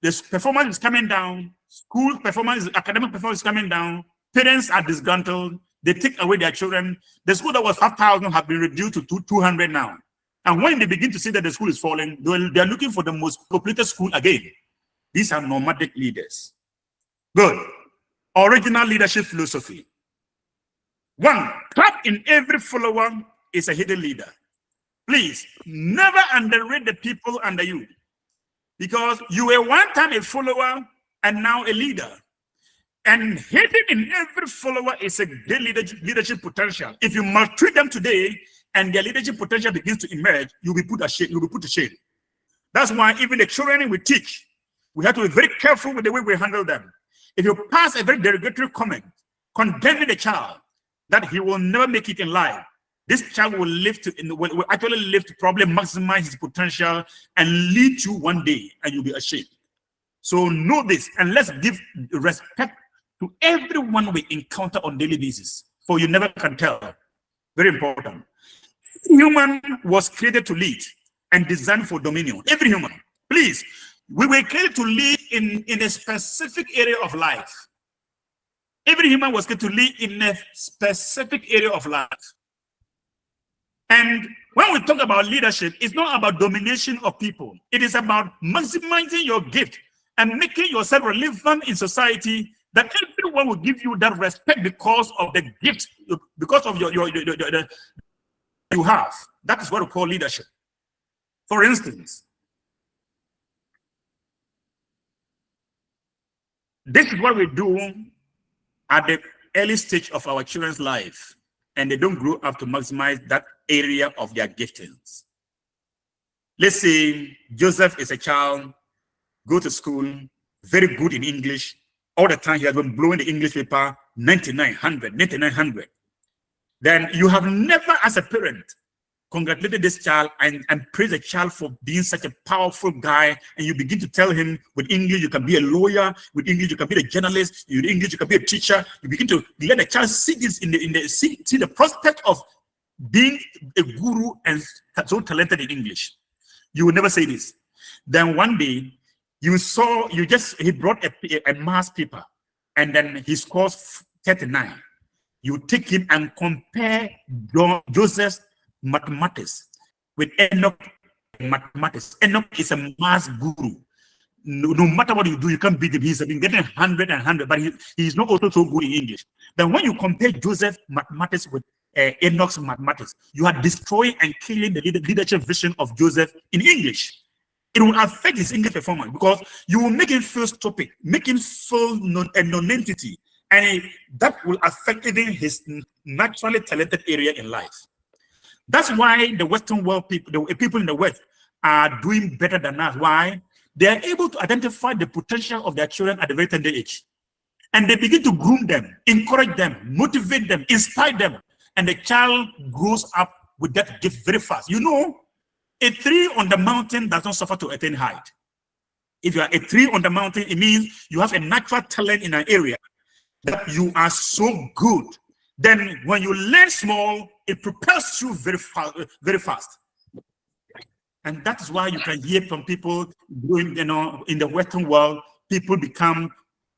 The performance is coming down. School performance, academic performance is coming down. Parents are disgruntled. They take away their children. The school that was 5,000 have been reduced to 200 now. And when they begin to see that the school is falling, they're looking for the most populated school again. These are nomadic leaders. Good. Original leadership philosophy. 1, trapped in every follower is a hidden leader. Please, never underrate the people under you, because you were one time a follower and now a leader. And hidden in every follower is a great leadership potential. If you maltreat them today and their leadership potential begins to emerge, you'll be put to shame. That's why even the children we teach, we have to be very careful with the way we handle them. If you pass a very derogatory comment condemning the child that he will never make it in life, this child will actually live to probably maximize his potential and lead you one day, and you'll be ashamed. So know this, and let's give respect to everyone we encounter on a daily basis, for you never can tell. Very important. Human was created to lead and designed for dominion. Every human. Please, we were created to lead in a specific area of life. Every human was created to lead in a specific area of life. And when we talk about leadership, it's not about domination of people. It is about maximizing your gift and making yourself relevant in society, that everyone will give you that respect because of the gift, because of you have. That is what we call leadership. For instance, this is what we do at the early stage of our children's life, and they don't grow up to maximize that area of their giftings. Let's say Joseph is a child, go to school, very good in English, all the time he has been blowing the English paper 9900, 9900. Then you have never, as a parent, congratulated this child and praise the child for being such a powerful guy, and you begin to tell him with English you can be a lawyer, with English you can be a journalist, with English you can be a teacher. You begin to let the child see this see the prospect of being a guru and so talented in English. You will never say this. Then one day he brought a math paper, and then he scores 39. You take him and compare Joseph's mathematics with Enoch mathematics. Enoch is a math guru. No matter what you do, you can't beat him. He's been getting 100 and 100, but he's not also so good in English. Then when you compare Joseph's mathematics with Enoch's mathematics, you are destroying and killing the leadership vision of Joseph in English. It will affect his English performance because you will make him feel stupid, make him feel a non-entity, and that will affect even his naturally talented area in life. That's why the Western world people, the people in the West, are doing better than us. Why? They are able to identify the potential of their children at a very tender age. And they begin to groom them, encourage them, motivate them, inspire them. And the child grows up with that gift very fast. You know, a tree on the mountain does not suffer to attain height. If you are a tree on the mountain, it means you have a natural talent in an area that you are so good. Then when you learn small, it propels you very fast. And that is why you can hear from people doing, in the Western world, people become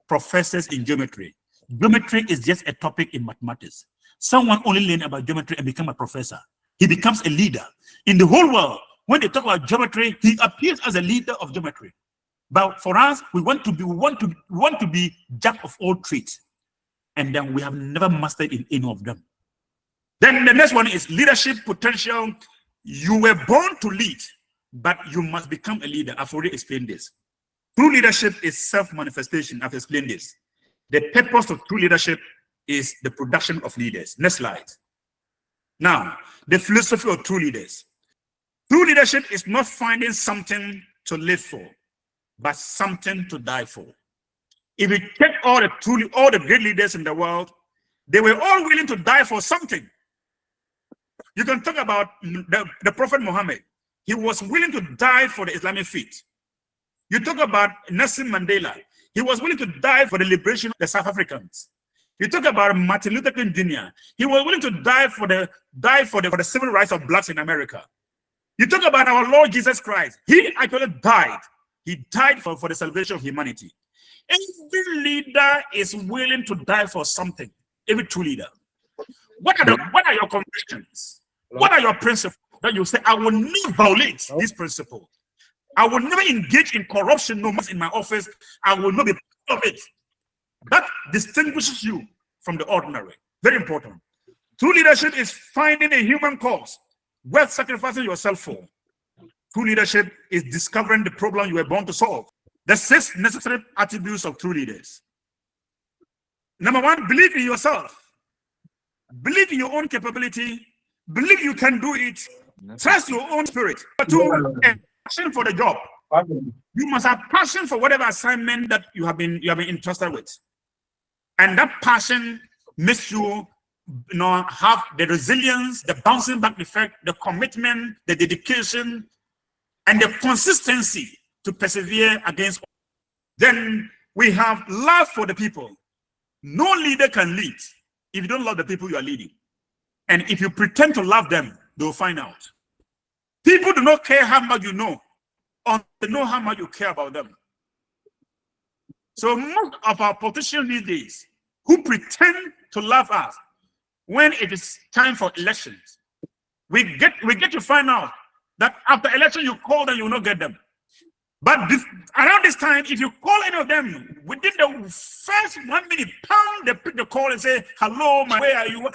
professors in geometry. Geometry is just a topic in mathematics. Someone only learn about geometry and become a professor. He becomes a leader. In the whole world, when they talk about geometry, he appears as a leader of geometry. But for us, we want to be jack of all trades. And then we have never mastered in any of them. Then the next one is leadership potential. You were born to lead, but you must become a leader. I've already explained this. True leadership is self-manifestation. I've explained this. The purpose of true leadership is the production of leaders. Next slide. Now, the philosophy of true leaders. True leadership is not finding something to live for, but something to die for. If you check all the great leaders in the world, they were all willing to die for something. You can talk about the Prophet Muhammad. He was willing to die for the Islamic faith. You talk about Nelson Mandela. He was willing to die for the liberation of the South Africans. You talk about Martin Luther King Jr. He was willing to die for the civil rights of blacks in America. You talk about our Lord Jesus Christ. He actually died. He died for the salvation of humanity. Every leader is willing to die for something. Every true leader. What are your convictions? What are your principles that you say, I will never violate this principle? I will never engage in corruption no more in my office. I will not be part of it. That distinguishes you from the ordinary. Very important. True leadership is finding a human cause worth sacrificing yourself for. True leadership is discovering the problem you were born to solve. The 6 necessary attributes of true leaders. Number 1, believe in yourself. Believe in your own capability. Believe you can do it. Trust your own spirit. Number 2, passion for the job. You must have passion for whatever assignment that you have been entrusted with. And that passion makes you, have the resilience, the bouncing back effect, the commitment, the dedication, and the consistency to persevere against. Then we have love for the people. No leader can lead if you don't love the people you are leading. And if you pretend to love them, they'll find out. People do not care how much you know, or they know how much you care about them. So most of our politicians these days who pretend to love us, when it is time for elections, we get to find out that after election you call them, you will not get them. But around this time, if you call any of them, within the first 1 minute, they pick the call and say, hello, where are you?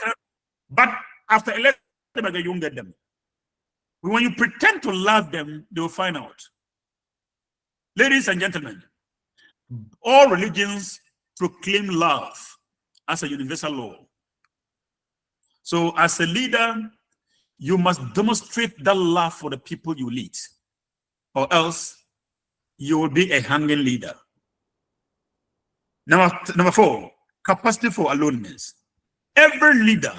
But after election, you won't get them. When you pretend to love them, they will find out. Ladies and gentlemen, all religions proclaim love as a universal law. So as a leader, you must demonstrate that love for the people you lead, or else you will be a hanging leader. Number 4, capacity for aloneness. Every leader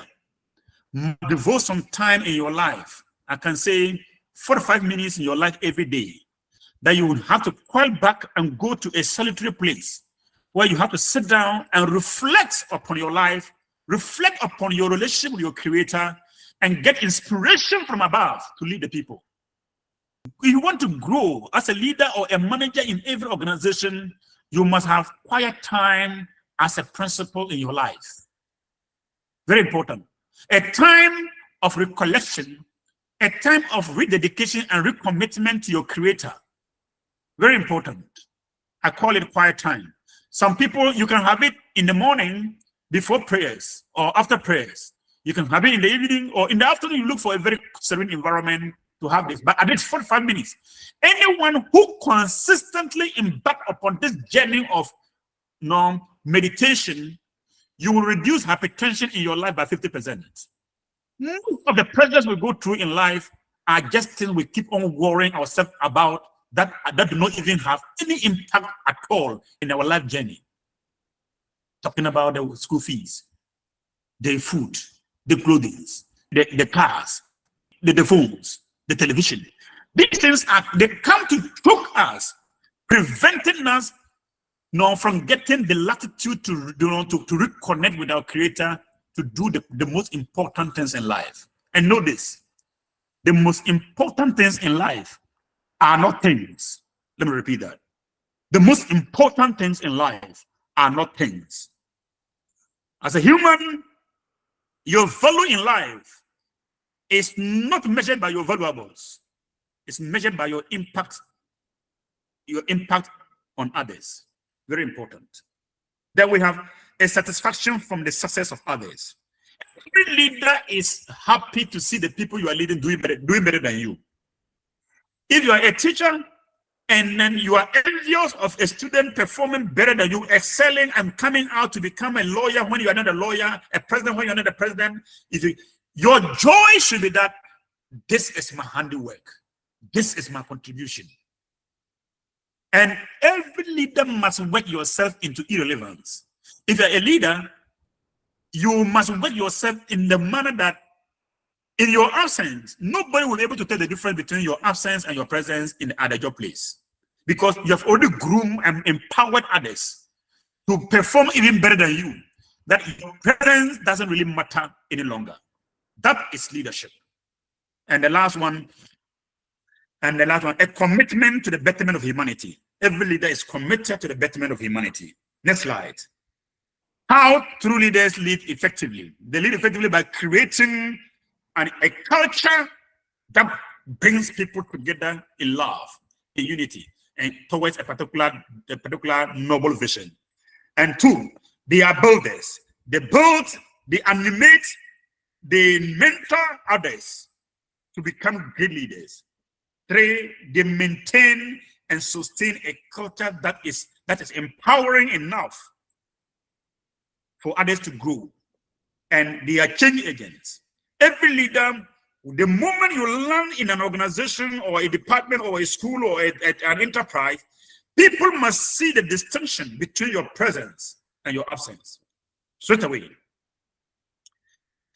must devote some time in your life. I can say 45 minutes in your life every day, that you would have to call back and go to a solitary place where you have to sit down and reflect upon your life, reflect upon your relationship with your creator, and get inspiration from above to lead the people. If you want to grow as a leader or a manager in every organization, you must have quiet time as a principle in your life. Very important. A time of recollection, a time of rededication and recommitment to your creator. Very important. I call it quiet time. Some people, you can have it in the morning before prayers or after prayers. You can have it in the evening or in the afternoon. You look for a very serene environment to have this, but at least 45 minutes. Anyone who consistently embark upon this journey of meditation, you will reduce hypertension in your life by 50%. Most of the pressures we go through in life are just things we keep on worrying ourselves about that do not even have any impact at all in our life journey. Talking about the school fees, the food, the clothing, the cars, the phones, the television. These things they come to choke us, preventing us from getting the latitude to reconnect with our creator, to do the most important things in life. And know this, the most important things in life are not things. Let me repeat that. The most important things in life are not things. As a human, your value in life is not measured by your valuables. It's measured by your impact on others. Very important. Then we have a satisfaction from the success of others. Every leader is happy to see the people you are leading doing better than you. If you are a teacher and then you are envious of a student performing better than you, excelling and coming out to become a lawyer when you are not a lawyer, a president when you are not a president, your joy should be that this is my handiwork. This is my contribution. And every leader must work yourself into irrelevance. If you're a leader, you must work yourself in the manner that in your absence, nobody will be able to tell the difference between your absence and your presence in the other job place. Because you have already groomed and empowered others to perform even better than you. That your presence doesn't really matter any longer. That is leadership. And the last one, a commitment to the betterment of humanity. Every leader is committed to the betterment of humanity. Next slide. How true leaders lead effectively? They lead effectively by creating a culture that brings people together in love, in unity, and towards a particular noble vision. And 2, they are builders. They build, they animate, they mentor others to become great leaders. 3, they maintain and sustain a culture that is empowering enough for others to grow. And they are change agents. Every leader, the moment you land in an organization or a department or a school or an enterprise, people must see the distinction between your presence and your absence straight away.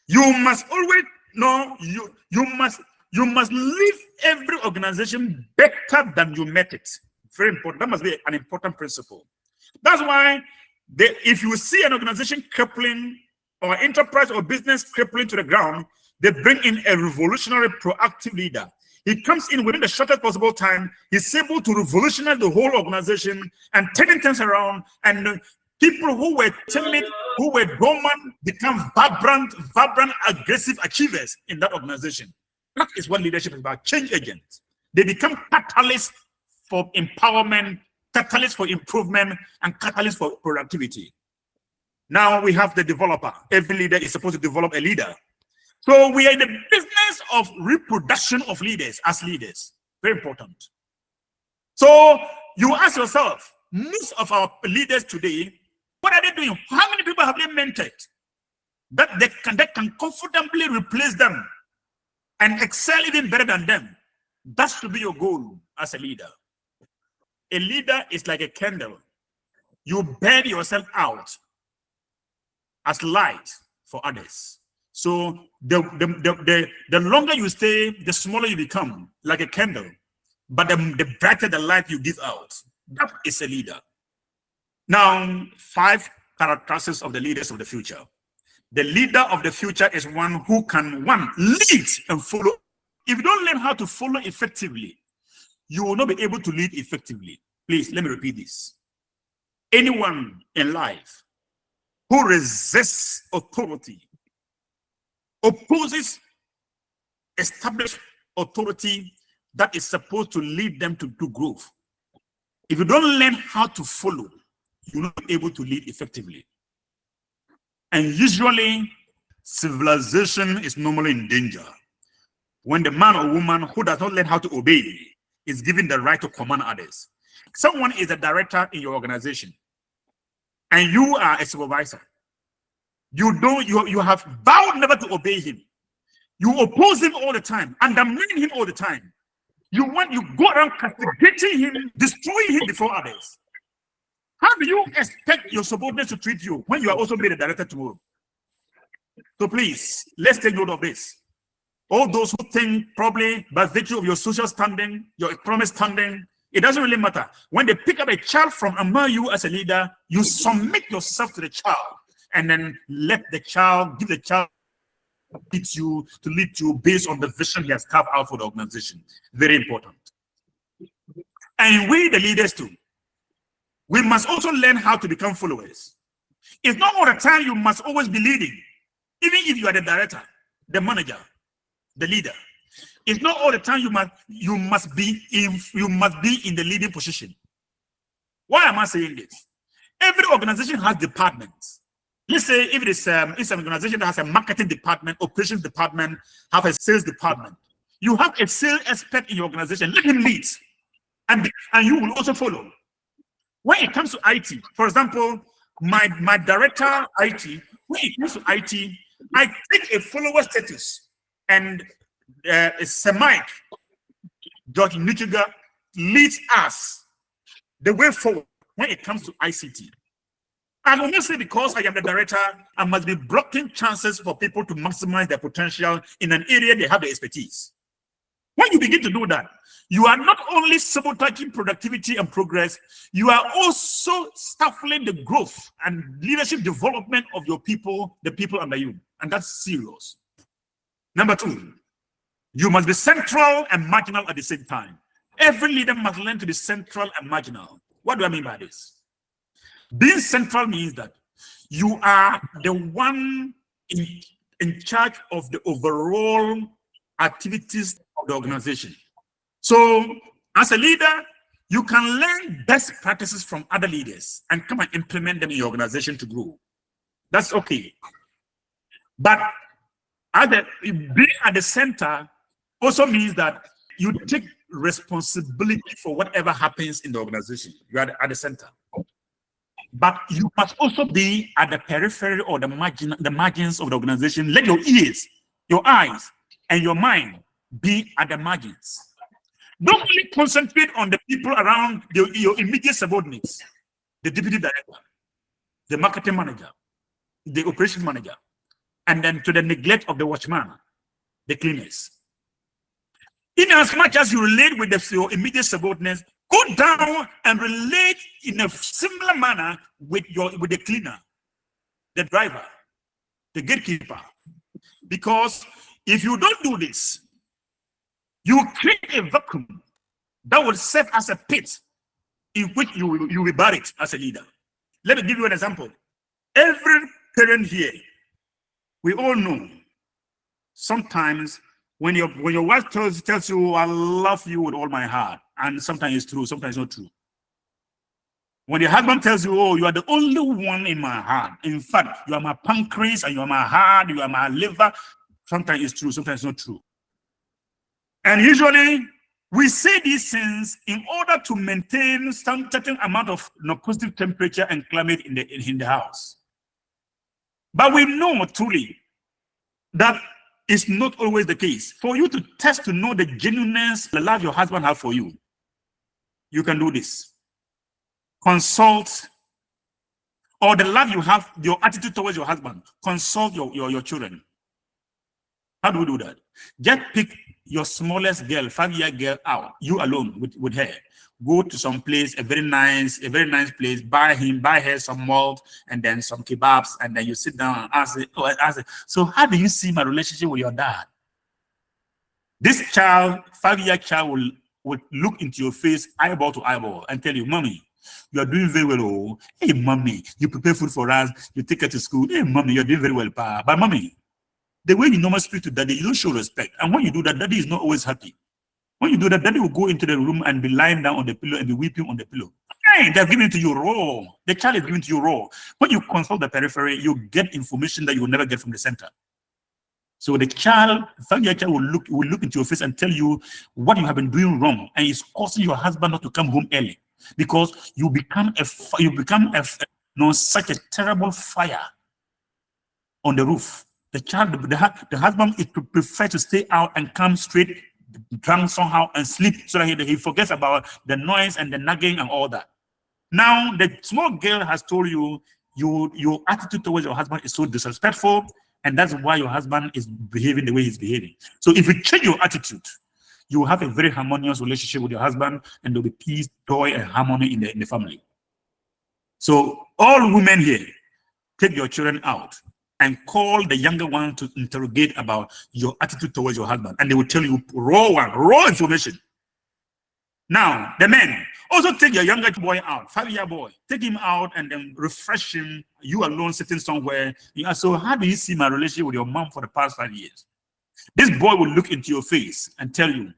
You must always know you must leave every organization better than you met it. Very important. That must be an important principle. That's why if you see an organization crippling or enterprise or business crippling to the ground, they bring in a revolutionary, proactive leader. He comes in within the shortest possible time. He's able to revolutionize the whole organization and turning things around. And people who were timid, who were dormant, become vibrant, aggressive achievers in that organization. That is what leadership is about. Change agents. They become catalysts for empowerment, catalysts for improvement, and catalysts for productivity. Now we have the developer. Every leader is supposed to develop a leader. So we are in the business of reproduction of leaders as leaders. Very important. So you ask yourself, most of our leaders today, what are they doing? How many people have they mentored that they can comfortably replace them and excel even better than them? That should be your goal as a leader. A leader is like a candle. you burn yourself out as light for others. So the longer you stay, the smaller you become, like a candle. But the brighter the light you give out. That is a leader. Now, 5 characteristics of the leaders of the future. The leader of the future is one who can, lead and follow. If you don't learn how to follow effectively, you will not be able to lead effectively. Please, let me repeat this. Anyone in life who resists authority, opposes established authority that is supposed to lead them to growth. If you don't learn how to follow, you're not able to lead effectively. And usually, civilization is normally in danger when the man or woman who does not learn how to obey is given the right to command others. Someone is a director in your organization, and you are a supervisor. You have vowed never to obey him. You oppose him all the time, undermine him all the time. You go around castigating him, destroying him before others. How do you expect your subordinates to treat you when you are also made a director tomorrow? So please, let's take note of this. All those who think probably by virtue of your social standing, your economic standing, it doesn't really matter. When they pick up a child from among you as a leader, you submit yourself to the child and then let the child, give the child to lead you based on the vision he has carved out for the organization. Very important. And we, the leaders too, we must also learn how to become followers. It's not all the time you must always be leading. Even if you are the director, the manager, the leader, it's not all the time you must be in the leading position. Why am I saying this? Every organization has departments. Let's say if it's an organization that has a marketing department, operations department, have a sales department. You have a sales expert in your organization. Let him lead, and you will also follow. When it comes to IT, for example, my director IT, when it comes to IT, I take a follower status, and Semike, George Nichiga, leads us the way forward when it comes to ICT. I will not say because I am the director, I must be blocking chances for people to maximize their potential in an area they have the expertise. When you begin to do that, you are not only sabotaging productivity and progress, you are also stifling the growth and leadership development of your people, the people under you. And that's serious. Number 2, you must be central and marginal at the same time. Every leader must learn to be central and marginal. What do I mean by this? Being central means that you are the one in charge of the overall activities of the organization. So as a leader, you can learn best practices from other leaders and come and implement them in your organization to grow. That's okay. But being at the center also means that you take responsibility for whatever happens in the organization. You are at the center. But you must also be at the periphery or the margins of the organization. Let your ears, your eyes, and your mind be at the margins. Don't only concentrate on the people around your immediate subordinates, the deputy director, the marketing manager, the operations manager, and then to the neglect of the watchman, the cleaners. In as much as you relate with your immediate subordinates, go down and relate in a similar manner with the cleaner, the driver, the gatekeeper. Because if you don't do this, you create a vacuum that will serve as a pit in which you will be buried as a leader. Let me give you an example. Every parent here, we all know sometimes when your wife tells you, I love you with all my heart, and sometimes it's true, sometimes it's not true. When your husband tells you, oh, you are the only one in my heart. In fact, you are my pancreas and you are my heart, you are my liver. Sometimes it's true, sometimes it's not true. And usually, we say these things in order to maintain some certain amount of positive temperature and climate in the house. But we know truly that is not always the case. For you to test to know the genuineness, the love your husband has for you, you can do this. Consult or the love you have, your attitude towards your husband, consult your children. How do we do that? Just pick your smallest girl, 5-year girl out, you alone with her. Go to some place, a very nice place, buy her some malt and then some kebabs, and then you sit down and ask, so how do you see my relationship with your dad? This child, 5-year child, will look into your face, eyeball to eyeball, and tell you, Mommy, you are doing very well. Oh, hey, Mommy, you prepare food for us, you take her to school. Hey, Mommy, you're doing very well, pa. But Mommy, the way you normally speak to Daddy, you don't show respect. And when you do that, Daddy is not always happy. When you do that, Daddy will go into the room and be lying down on the pillow and be weeping on the pillow. Hey, they're giving it to you raw. The child is giving it to you raw. When you consult the periphery, you get information that you will never get from the center. So the child, 5-year child will look into your face and tell you what you have been doing wrong, and it's causing your husband not to come home early because you become such a terrible fire on the roof. The child, the husband is prefer to stay out and come straight drunk somehow and sleep so that he forgets about the noise and the nagging and all that. Now the small girl has told you your attitude towards your husband is so disrespectful, and that's why your husband is behaving the way he's behaving. So if you change your attitude, you will have a very harmonious relationship with your husband, and there'll be peace, joy, and harmony in the family. So all women here, take your children out and call the younger one to interrogate about your attitude towards your husband, and they will tell you raw information. Now, the men, also take your younger boy out, 5-year boy, take him out and then refresh him, you alone sitting somewhere. So how do you see my relationship with your mom for the past 5 years? This boy will look into your face and tell you,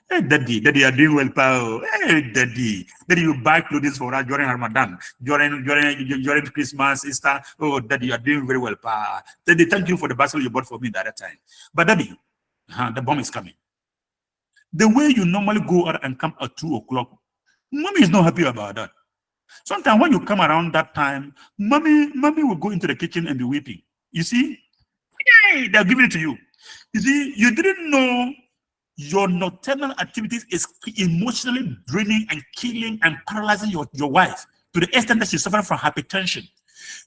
hey, daddy, you are doing well, pal. Hey, daddy, you buy clothes for us during Ramadan, during Christmas, Easter. Oh, daddy, you are doing very well, pal. Daddy, thank you for the basket you bought for me the other time. But daddy, the bomb is coming. The way you normally go out and come at 2 o'clock, mommy is not happy about that. Sometimes when you come around that time, mommy will go into the kitchen and be weeping. You see, hey, they're giving it to you. You see, you didn't know your nocturnal activities is emotionally draining and killing and paralyzing your wife to the extent that she's suffering from hypertension.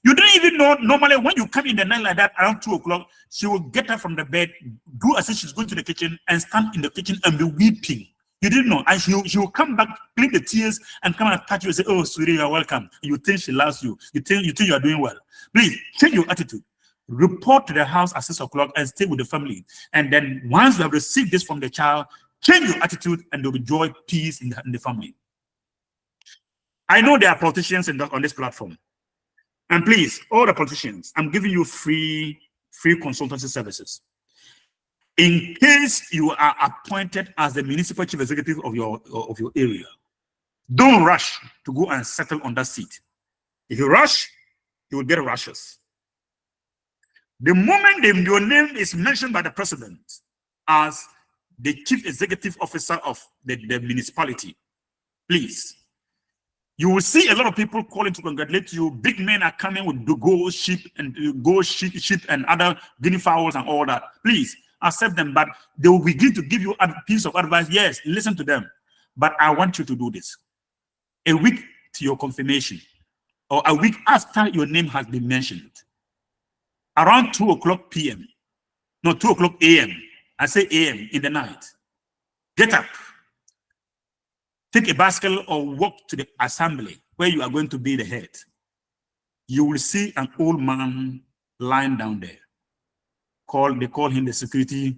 You didn't even know normally when you come in the night like that around 2 o'clock, she will get up from the bed, do as if she's going to the kitchen and stand in the kitchen and be weeping. You didn't know. And she will come back, clean the tears, and come and touch you and say, oh, sweetie, you're welcome. You think she loves you. You think you are doing well. Please change your attitude. Report to the house at 6 o'clock and stay with the family. And then once you have received this from the child, change your attitude and there'll be joy, peace in the family. I know there are politicians on this platform. And please, all the politicians, I'm giving you free consultancy services. In case you are appointed as the municipal chief executive of your area, don't rush to go and settle on that seat. If you rush, you will get rushes. The moment your name is mentioned by the president as the chief executive officer of the municipality, please, you will see a lot of people calling to congratulate you. Big men are coming with the gold sheep and other guinea fowls and all that. Please accept them, but they will begin to give you a piece of advice. Yes, listen to them, but I want you to do this. A week to your confirmation, or a week after your name has been mentioned, around 2 o'clock p.m., no, 2 o'clock a.m., I say a.m. in the night, get up, take a bicycle or walk to the assembly where you are going to be the head. You will see an old man lying down there. They call him the security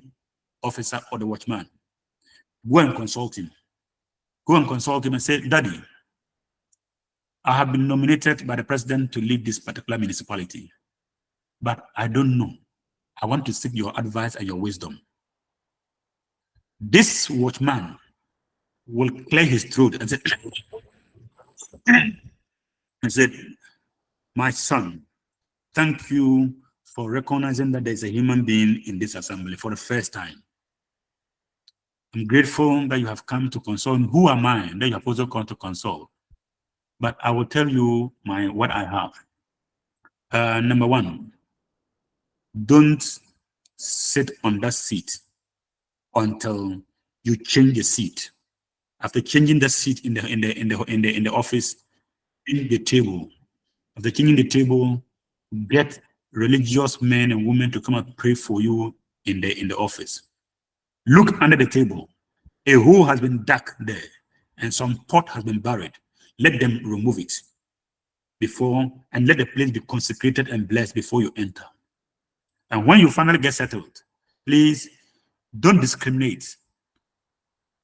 officer or the watchman. Go and consult him. Go and consult him and say, Daddy, I have been nominated by the president to lead this particular municipality, but I don't know. I want to seek your advice and your wisdom. This watchman will clear his throat and say, my son, thank you for recognizing that there's a human being in this assembly for the first time. I'm grateful that you have come to consult. Who am I that you have also come to consult? But I will tell you what I have. Number one, don't sit on that seat until you change the seat. After changing the seat in the office, in the table, After cleaning the table, get religious men and women to come and pray for you in the office. Look under the table. A hole has been dug there, and some pot has been buried. Let them remove it before, and let the place be consecrated and blessed before you enter. And when you finally get settled, please don't discriminate.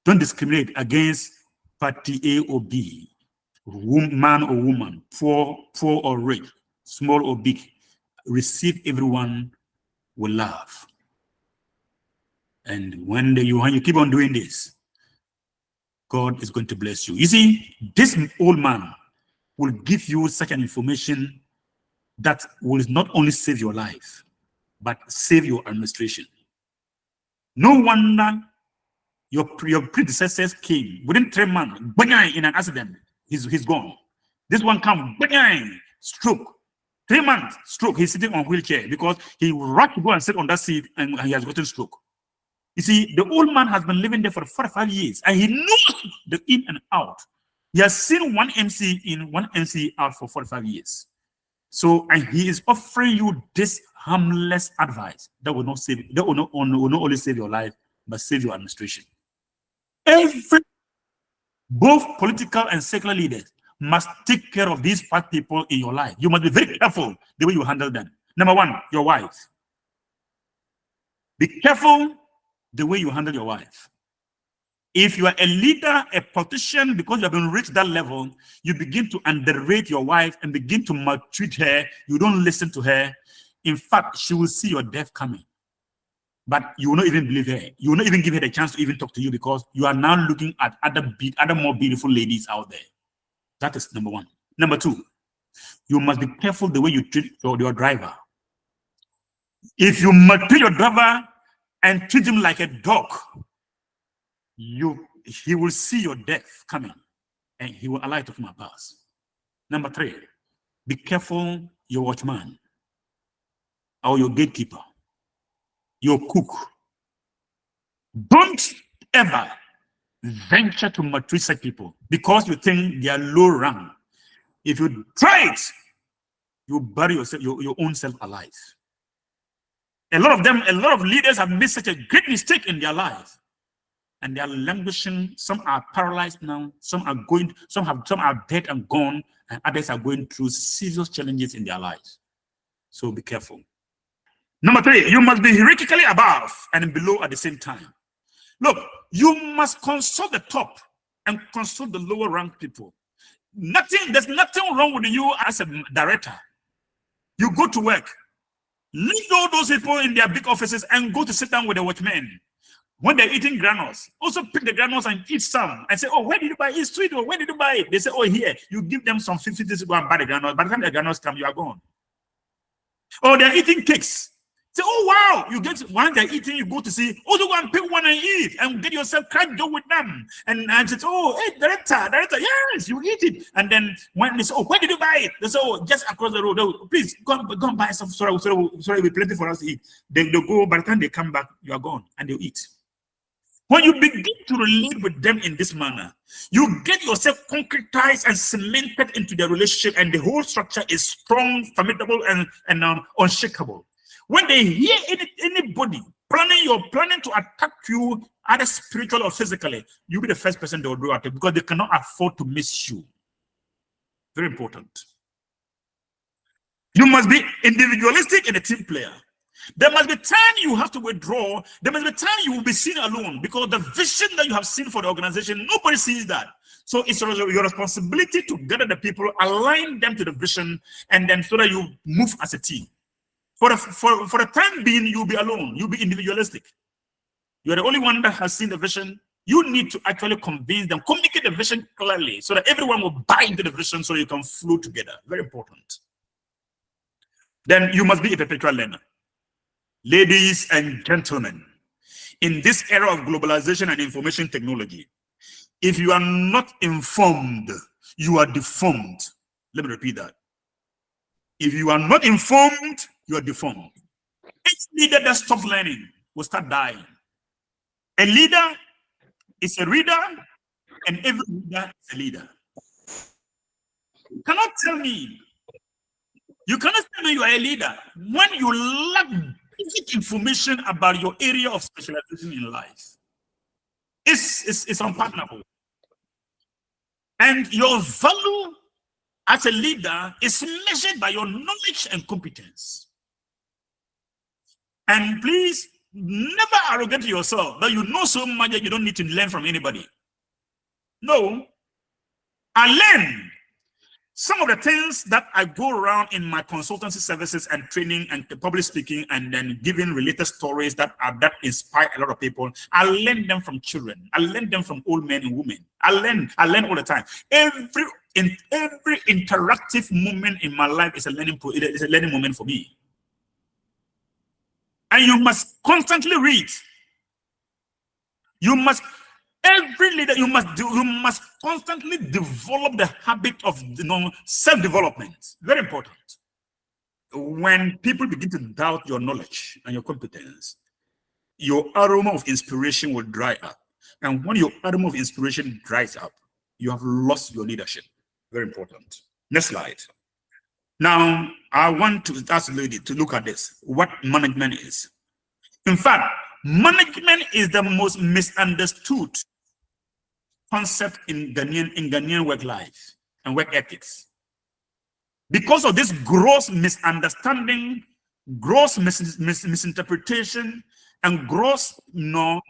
Don't discriminate against party A or B, man or woman, poor or rich, small or big. Receive everyone with love. And when you keep on doing this, God is going to bless you. You see, this old man will give you such an information that will not only save your life, but save your administration. No wonder your predecessors came within 3 months, in an accident, he's gone. This one come, stroke. 3 months, stroke. He's sitting on wheelchair because he rushed to go and sit on that seat and he has gotten stroke. You see, the old man has been living there for 45 years and he knows the in and out. He has seen one MC in, one MC out for 45 years. So, and he is offering you this harmless advice that will not save, that will not only save your life, but save your administration. Both political and secular leaders must take care of these 5 people in your life. You must be very careful the way you handle them. Number 1, your wife. Be careful the way you handle your wife. If you are a leader, a politician, because you have been reached that level, you begin to underrate your wife and begin to maltreat her. You don't listen to her. In fact, she will see your death coming. But you will not even believe her. You will not even give her the chance to even talk to you because you are now looking at other more beautiful ladies out there. That is number 1. Number 2, you must be careful the way you treat your driver. If you maltreat your driver and treat him like a dog, he will see your death coming and he will allow you to come and pass. Number 3, be careful your watchman or your gatekeeper, your cook. Don't ever venture to maltreat such people because you think they are low rank. If you try it, you bury yourself, your own self alive. A lot of leaders have made such a great mistake in their life, and they are languishing. Some are paralyzed now. Some are dead and gone, and others are going through serious challenges in their lives. So be careful. Number 3, you must be hierarchically above and below at the same time. Look, you must consult the top and consult the lower rank people. There's nothing wrong with you as a director. You go to work, leave all those people in their big offices and go to sit down with the watchmen. When they're eating granules, also pick the granules and eat some and say, oh, where did you buy it? It's sweet, or where did you buy it? They say, oh, here. You give them some 50 to go and buy the granules. By the time the granules come, you are gone. Or they're eating cakes. Say, oh, wow. You get one they're eating, you go to see, also go and pick one and eat and get yourself cracked dough with them. And say, oh, hey, director, yes, you eat it. And then when they say, oh, where did you buy it? They say, oh, just across the road. Oh, please go and buy some. Sorry, it'll be plenty for us to eat. Then they'll go, by the time they come back, you are gone and they'll eat. When you begin to relate with them in this manner, you get yourself concretized and cemented into the relationship, and the whole structure is strong, formidable, and unshakable. When they hear anybody planning to attack you, either spiritually or physically, you'll be the first person they will do attack because they cannot afford to miss you. Very important. You must be individualistic and a team player. There must be time you have to withdraw. There must be time you will be seen alone because the vision that you have seen for the organization, nobody sees that. So it's your responsibility to gather the people, align them to the vision, and then so that you move as a team. For the time being, you'll be alone. You'll be individualistic. You're the only one that has seen the vision. You need to actually convince them, communicate the vision clearly so that everyone will buy into the vision so you can flow together. Very important. Then you must be a perpetual learner. Ladies and gentlemen, in this era of globalization and information technology, if you are not informed, you are deformed. Let me repeat that. If you are not informed, you are deformed. Each leader that stops learning will start dying. A leader is a reader, and every reader is a leader. You cannot tell me You cannot say you are a leader when you lack basic information about your area of specialization in life. It's unpardonable. And your value as a leader is measured by your knowledge and competence. And please never arrogate to yourself that you know so much that you don't need to learn from anybody. No. I learn some of the things that I go around in my consultancy services and training and public speaking and then giving related stories that inspire a lot of people. I learn them from children. I learn them from old men and women. I learn all the time. Every interactive moment in my life is a learning moment for me. And you must constantly read. Every leader, you must constantly develop the habit of self-development. Very important. When people begin to doubt your knowledge and your competence, your aroma of inspiration will dry up. And when your aroma of inspiration dries up, you have lost your leadership. Very important. Next slide. Now, I want to ask the lady to look at this, what management is. In fact, management is the most misunderstood concept in Ghanaian work life and work ethics. Because of this gross misunderstanding, gross misinterpretation, and gross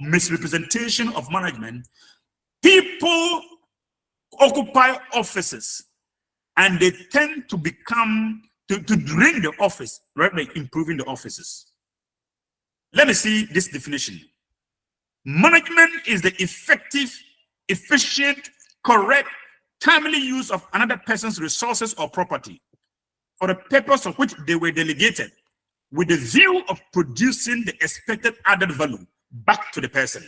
misrepresentation of management, people occupy offices and they tend to become, to drain the office rather than improving the offices. Let me see this definition. Management is the effective, efficient, correct, timely use of another person's resources or property for the purpose of which they were delegated, with the view of producing the expected added value back to the person.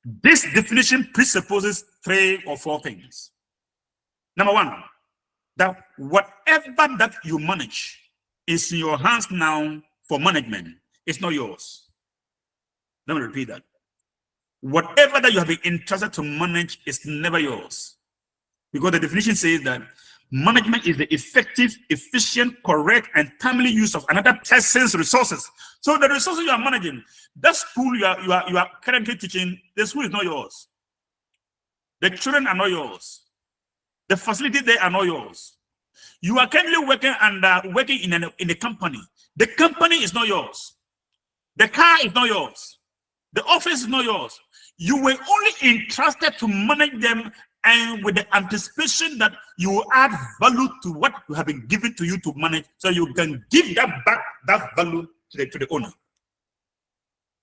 This definition presupposes 3 or 4 things. Number 1, that whatever that you manage is in your hands now for management. It's not yours. Let me repeat that. Whatever that you have been entrusted to manage is never yours. Because the definition says that management is the effective, efficient, correct, and timely use of another person's resources. So the resources you are managing, that school you are currently teaching, the school is not yours. The children are not yours. The facilities there are not yours. You are currently working in a company. The company is not yours. The car is not yours. The office is not yours. You were only entrusted to manage them, and with the anticipation that you will add value to what you have been given to you to manage, so you can give that back, that value to the owner.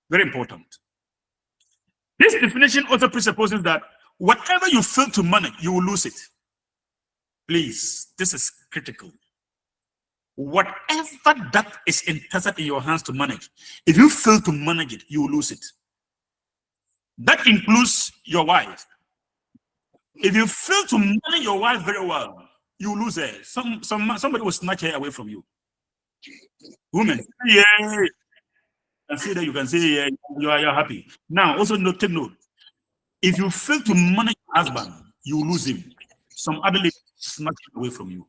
Very important. This definition also presupposes that whatever you fail to manage, you will lose it. Please, this is critical. Whatever that is entrusted in your hands to manage, if you fail to manage it, you will lose it. That includes your wife. If you fail to manage your wife very well, you will lose her. Somebody will snatch her away from you. Women, yeah. And say that you can say, yeah, you're happy. Now, also take note. If you fail to manage your husband, you will lose him. Some other lady snatch him away from you.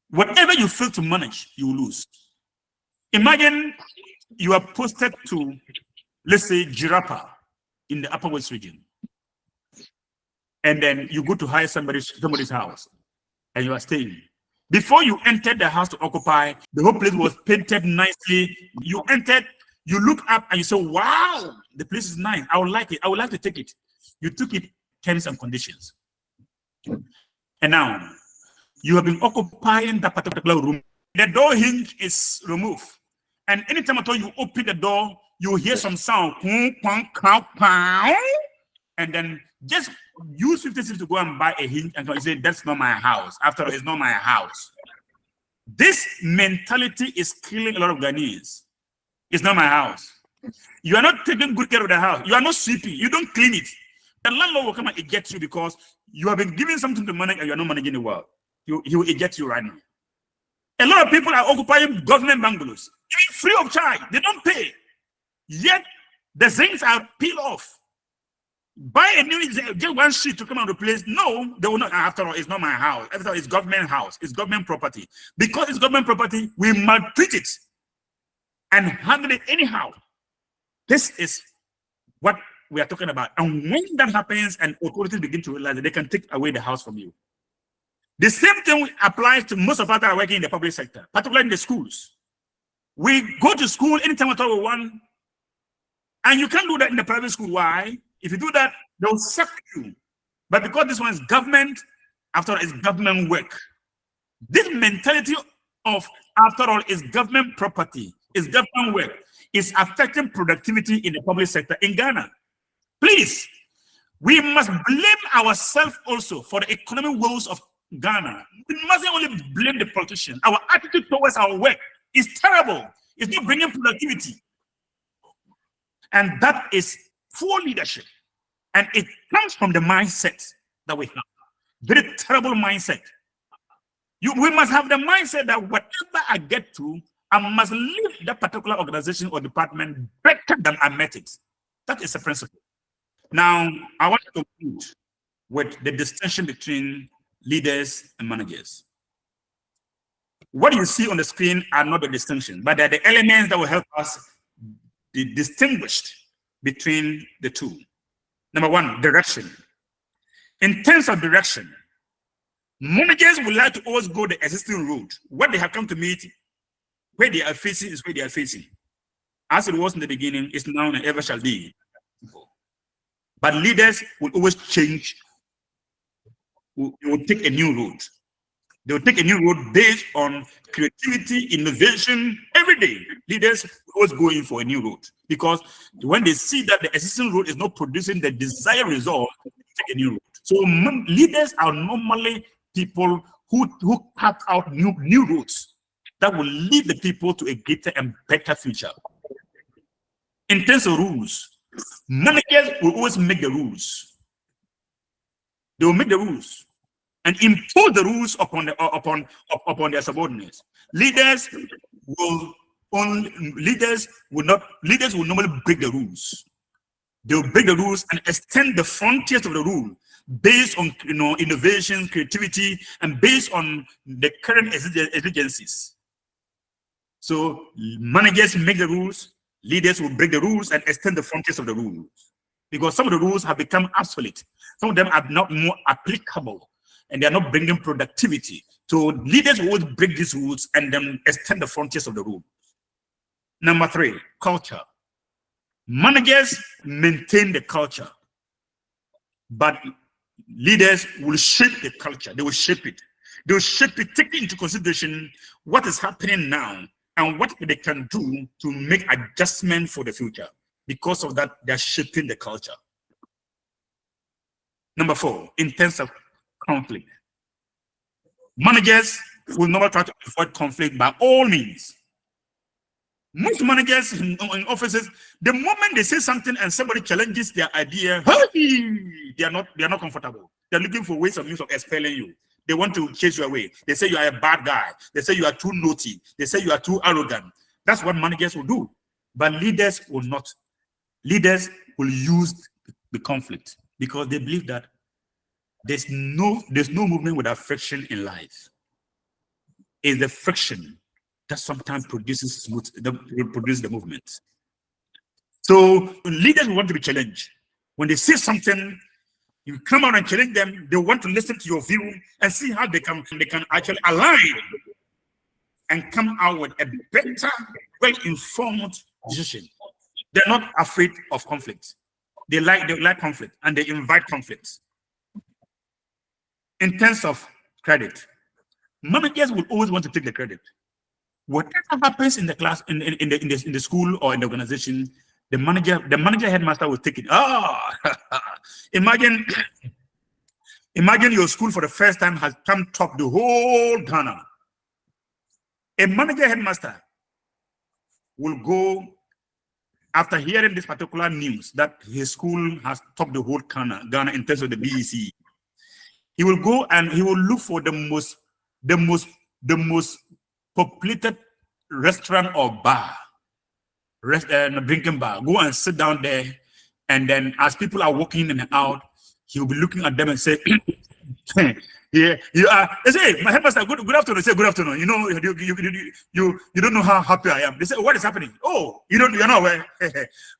Whatever you fail to manage, you will lose. Imagine you are posted to, let's say, Jirapa in the Upper West region. And then you go to hire somebody's house and you are staying. Before you entered the house to occupy, the whole place was painted nicely. You entered, you look up and you say, wow, the place is nice. I would like it. I would like to take it. You took it, terms and conditions. And now you have been occupying that particular room. The door hinge is removed. And anytime at all you open the door, you hear some sound. And then just use 50 cents to go and buy a hinge and say, that's not my house. After all, it's not my house. This mentality is killing a lot of Ghanaians. It's not my house. You are not taking good care of the house. You are not sweeping. You don't clean it. The landlord will come and eject you because you have been given something to manage and you are not managing it well. He will eject you right now. A lot of people are occupying government bungalows, even free of charge. They don't pay. Yet the things are peeled off. buy a new, get one sheet to come and replace. No, they will not. After all, it's not my house. After all, it's government house. It's government property. Because it's government property, we maltreat it and handle it anyhow. This is what we are talking about. And when that happens and authorities begin to realize that they can take away the house from you. The same thing applies to most of us that are working in the public sector, particularly in the schools. We go to school anytime at all we want, and you can't do that in the private school. Why? If you do that, they'll suck you. But because this one is government, after all, it's government work. This mentality of, after all, is government property, is government work, is affecting productivity in the public sector in Ghana. Please, we must blame ourselves also for the economic woes of Ghana. We mustn't only blame the politicians. Our attitude towards our work is terrible. It's not bringing productivity. And that is poor leadership. And it comes from the mindset that we have. Very terrible mindset. We must have the mindset that whatever I get to, I must leave that particular organization or department better than I met it. That is the principle. Now, I want to conclude with the distinction between leaders and managers. What you see on the screen are not the distinction, but they're the elements that will help us be distinguished between the two. Number one, direction. In terms of direction, managers would like to always go the existing route. What they have come to meet, where they are facing is where they are facing. As it was in the beginning, it's now and ever shall be. But leaders will always change. They will take a new route. They will take a new road based on creativity, innovation. Every day, leaders always go in for a new road, because when they see that the existing road is not producing the desired result, they take a new road. So leaders are normally people who cut out new routes that will lead the people to a greater and better future. In terms of rules, managers will always make the rules. They will make the rules and impose the rules upon their subordinates. Leaders will normally break the rules. They will break the rules and extend the frontiers of the rule based on innovation, creativity, and based on the current exigencies. So managers make the rules, leaders will break the rules and extend the frontiers of the rules, because some of the rules have become obsolete. Some of them are not more applicable, and they are not bringing productivity. So leaders will always break these rules and then extend the frontiers of the rules. Number three, culture. Managers maintain the culture, but leaders will shape the culture. They will shape it. They will shape it, taking into consideration what is happening now and what they can do to make adjustment for the future. Because of that, they're shaping the culture. Number four, in terms of conflict. Managers will never try to avoid conflict by all means. Most managers in offices, the moment they say something and somebody challenges their idea, they are not comfortable. They're looking for ways and means of expelling you. They want to chase you away. They say you are a bad guy. They say you are too naughty. They say you are too arrogant. That's what managers will do. But leaders will not. Leaders will use the conflict because they believe that there's no movement without friction in life. It's the friction that sometimes produces the movement. So leaders want to be challenged. When they say something, you come out and challenge them. They want to listen to your view and see how they can actually align and come out with a better, well-informed decision. They're not afraid of conflict. They like conflict and they invite conflict. In terms of credit, managers will always want to take the credit. Whatever happens in the class, in the school or in the organization, the manager headmaster will take it. Imagine your school for the first time has come top the whole Ghana. A manager headmaster will go after hearing this particular news that his school has topped the whole Ghana in terms of the BEC. He will go and he will look for the most populated restaurant or bar, drinking bar. Go and sit down there And then as people are walking in and out, he will be looking at them and say, yeah, you are. They say, my headmaster, good afternoon. They say, good afternoon. You know, you don't know how happy I am. They say, what is happening? Oh, you're not aware.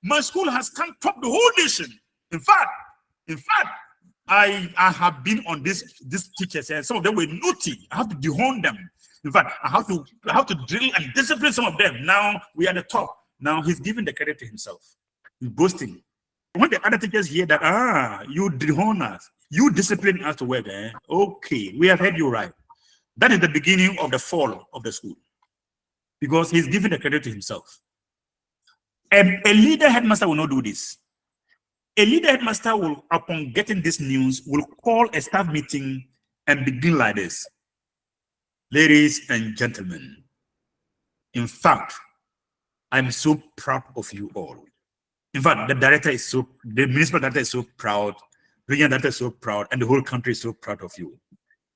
My school has come top the whole nation. In fact, I have been on these teachers, and some of them were naughty. I have to dehorn them. In fact, I have to drill and discipline some of them. Now we are at the top. Now he's giving the credit to himself. He's boasting. When the other teachers hear that, you dehorn us, you discipline us to work, okay, we have heard you right. That is the beginning of the fall of the school, because he's giving the credit to himself. And a leader headmaster will not do this. A leader headmaster will, upon getting this news, will call a staff meeting and begin like this. Ladies and gentlemen, in fact, I'm so proud of you all. In fact, the municipal director is so proud, regional director is so proud, and the whole country is so proud of you.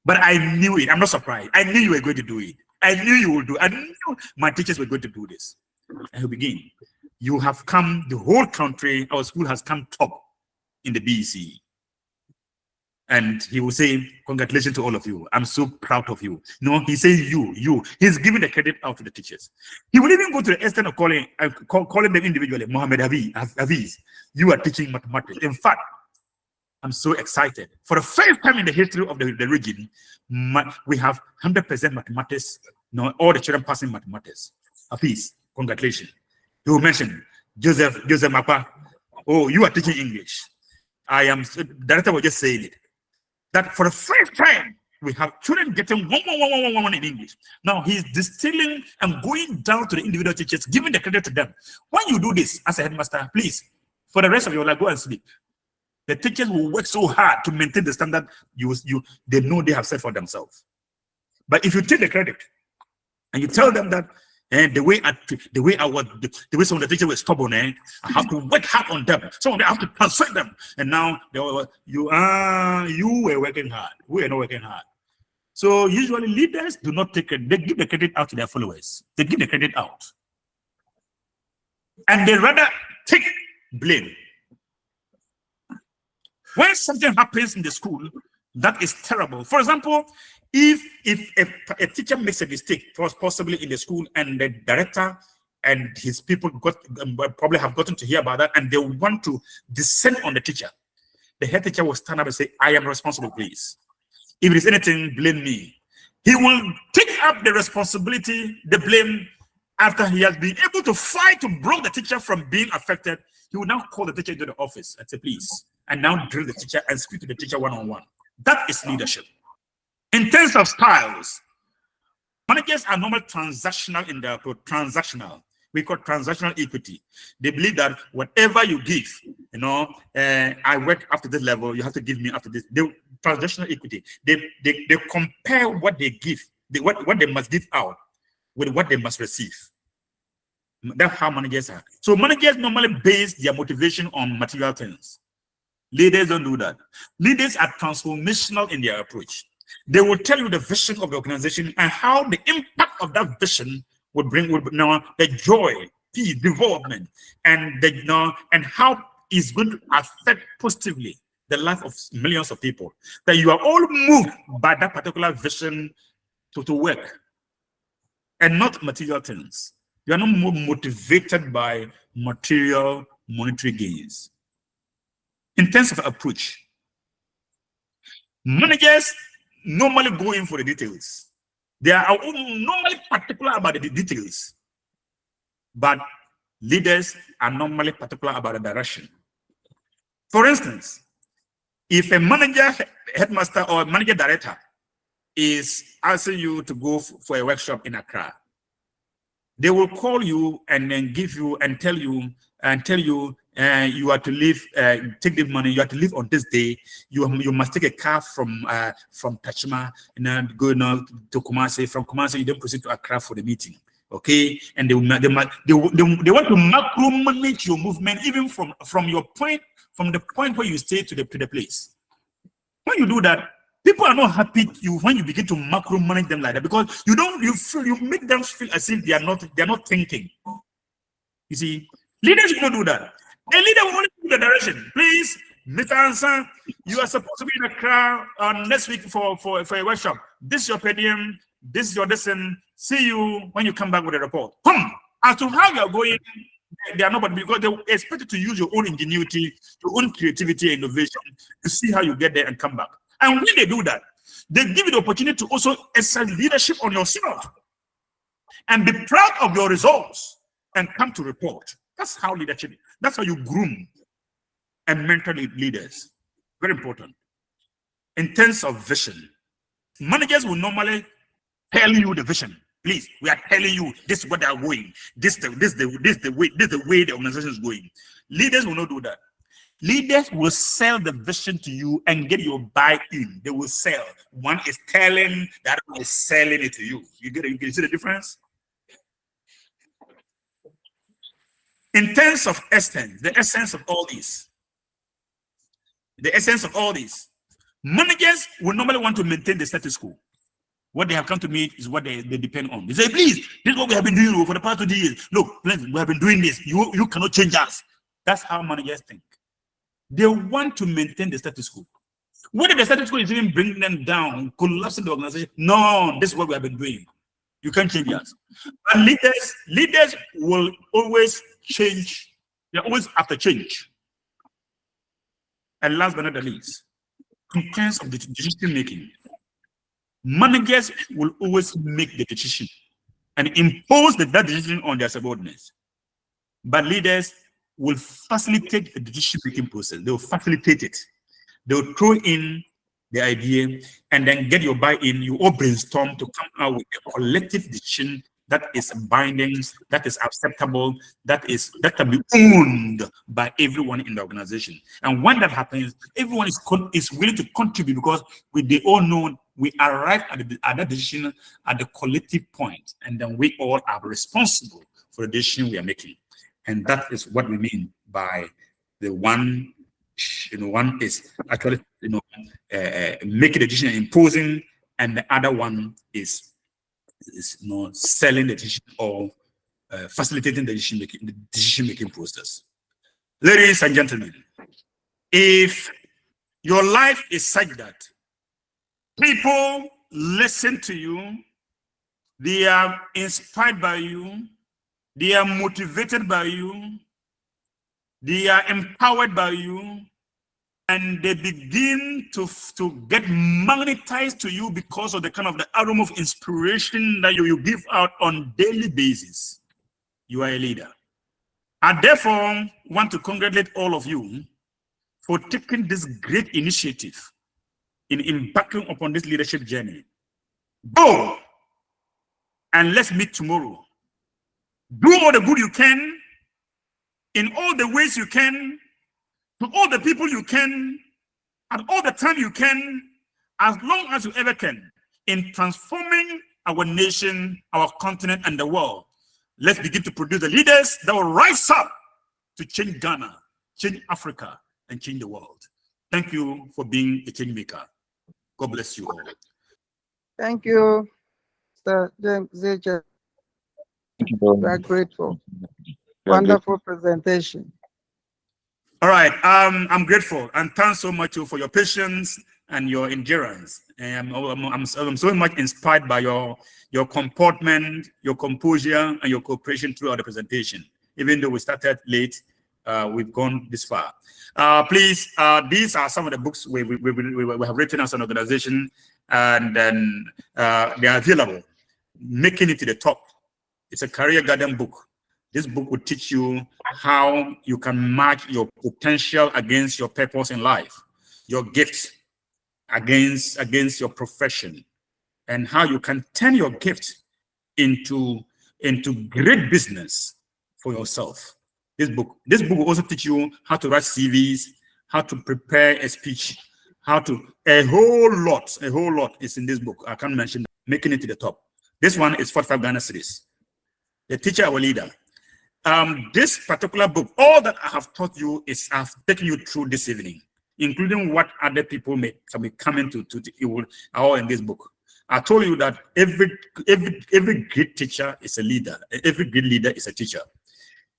But I knew it. I'm not surprised. I knew you were going to do it. I knew you would do it. I knew my teachers were going to do this. And he'll begin. You have come, the whole country, our school has come top in the BEC. And he will say, congratulations to all of you. I'm so proud of you. No, he says you. He's giving the credit out to the teachers. He will even go to the extent of calling them individually. Mohammed Hafiz, you are teaching mathematics. In fact, I'm so excited. For the first time in the history of the region, we have 100% mathematics. All the children passing mathematics. Hafiz, congratulations. He will mention Joseph Mapa. Oh, you are teaching English. The director was just saying it. That for the first time, we have children getting one in English. Now he's distilling and going down to the individual teachers, giving the credit to them. When you do this as a headmaster, please, for the rest of your life, go and sleep. The teachers will work so hard to maintain the standard they know they have set for themselves. But if you take the credit and you tell them that, and the way some of the teachers were stubborn, I have to work hard on them. Some of them have to persuade them. And now you were working hard. We are not working hard. So usually leaders do not take it. They give the credit out to their followers. They give the credit out. And they rather take blame. When something happens in the school that is terrible, for example, if a teacher makes a mistake, possibly in the school, and the director and his people probably have gotten to hear about that, and they want to descend on the teacher, the head teacher will stand up and say, I am responsible, please. If it is anything, blame me. He will take up the responsibility, the blame, after he has been able to fight to block the teacher from being affected. He will now call the teacher into the office and say, please, and now drill the teacher and speak to the teacher one-on-one. That is leadership. In terms of styles, managers are normally transactional in their approach. Transactional. We call transactional equity. They believe that whatever you give, I work up to this level, you have to give me up to this. Transactional equity. They compare what they give, what they must give out with what they must receive. That's how managers are. So managers normally base their motivation on material things. Leaders don't do that. Leaders are transformational in their approach. They will tell you the vision of the organization and how the impact of that vision would bring the joy, peace, development, and and how it's going to affect positively the life of millions of people. That you are all moved by that particular vision to work, and not material things. You are not more motivated by material monetary gains. In terms of approach, managers normally go in for the details. They are normally particular about the details, but leaders are normally particular about the direction. For instance, if a manager, headmaster, or manager director is asking you to go for a workshop in Accra, they will call you and then give you and tell you you are to leave, take the money, you have to leave on this day. You must take a car from Tachima and then go to Kumasi. From Kumasi, you then proceed to Accra for the meeting. Okay, and they want to macro manage your movement even from the point where you stay to the place. When you do that, people are not happy when you begin to macro manage them like that, because you make them feel as if they are not thinking. You see, leaders don't do that. A leader will only give the direction. Please, Mr. Ansan, you are supposed to be in a crowd next week for a workshop. This is your per diem. This is your lesson. See you when you come back with a report. As to how you are going, they are nobody, because they expect you to use your own ingenuity, your own creativity and innovation to see how you get there and come back. And when they do that, they give you the opportunity to also exercise leadership on yourself and be proud of your results and come to report. That's how leadership, that's how you groom and mentor leaders. Very important. In terms of vision, managers will normally tell you the vision. Please, we are telling you this is what they are going. This is the way the organization is going. Leaders will not do that. Leaders will sell the vision to you and get your buy-in. They will sell. One is telling, the other one is selling it to you. You see the difference? In terms of essence, the essence of all this, managers will normally want to maintain the status quo. What they have come to me is what they depend on. They say, please, this is what we have been doing for the past 20 years. Look, we have been doing this. You cannot change us. That's how managers think. They want to maintain the status quo. Whether the status quo is even bringing them down, collapsing the organization, no, this is what we have been doing. You can't change us. But leaders will always change. They're always after change. And last but not the least, in terms of the decision making, managers will always make the decision and impose that decision on their subordinates. But leaders will facilitate the decision-making process. They will facilitate it. They will throw in the idea and then get your buy-in. You all brainstorm to come out with a collective decision that is binding, that is acceptable, that can be owned by everyone in the organization. And when that happens, everyone is willing to contribute, because they all know we arrive at that decision at the collective point, and then we all are responsible for the decision we are making. And that is what we mean by the one. One is actually making the decision and imposing, and the other one is selling the decision or facilitating the decision making process. Ladies and gentlemen, if your life is such that people listen to you, they are inspired by you, they are motivated by you, they are empowered by you, and they begin to get magnetized to you because of the kind of the aroma of inspiration that you give out on daily basis, you are a leader. I therefore want to congratulate all of you for taking this great initiative in embarking upon this leadership journey. Go and let's meet tomorrow. Do all the good you can, in all the ways you can, to all the people you can, at all the time you can, as long as you ever can, in transforming our nation, our continent, and the world. Let's begin to produce the leaders that will rise up to change Ghana, change Africa, and change the world. Thank you for being a change maker. God bless you all. Thank you, Mr. James Ziekye. We are grateful. Wonderful presentation. All right, I'm grateful, and thanks so much for your patience and your endurance. I'm so much inspired by your comportment, your composure, and your cooperation throughout the presentation. Even though we started late, we've gone this far. Please, these are some of the books we have written as an organization, and then they are available. Making it to the top. It's a career garden book. This book will teach you how you can match your potential against your purpose in life, your gifts against your profession, and how you can turn your gift into great business for yourself. This book will also teach you how to write CVs, how to prepare a speech, a whole lot is in this book. I can't mention that. Making it to the top. This one is 45 Ghana series. The teacher, our leader. This particular book, all that I have taught you is I've taken you through this evening, including what other people may come into all in this book. I told you that every great teacher is a leader. Every great leader is a teacher.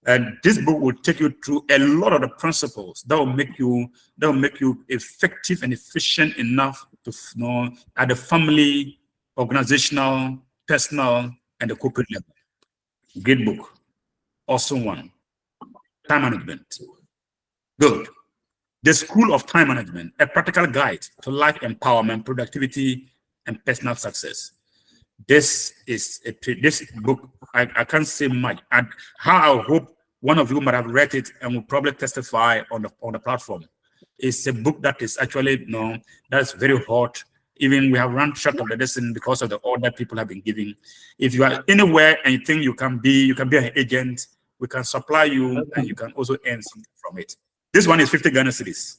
And this book will take you through a lot of the principles that will make you effective and efficient enough to know at the family, organizational, personal, and the corporate level. Great book. Awesome one. Time management. Good. The School of Time Management, a practical guide to life empowerment, productivity, and personal success. This book, I can't say much. And how I hope one of you might have read it and will probably testify on the platform. It's a book that is actually that's very hot. Even we have run short of the lesson because of the order people have been giving. If you are anywhere and you think you can be an agent, we can supply you and you can also earn something from it. This one is 50 Ghana cedis.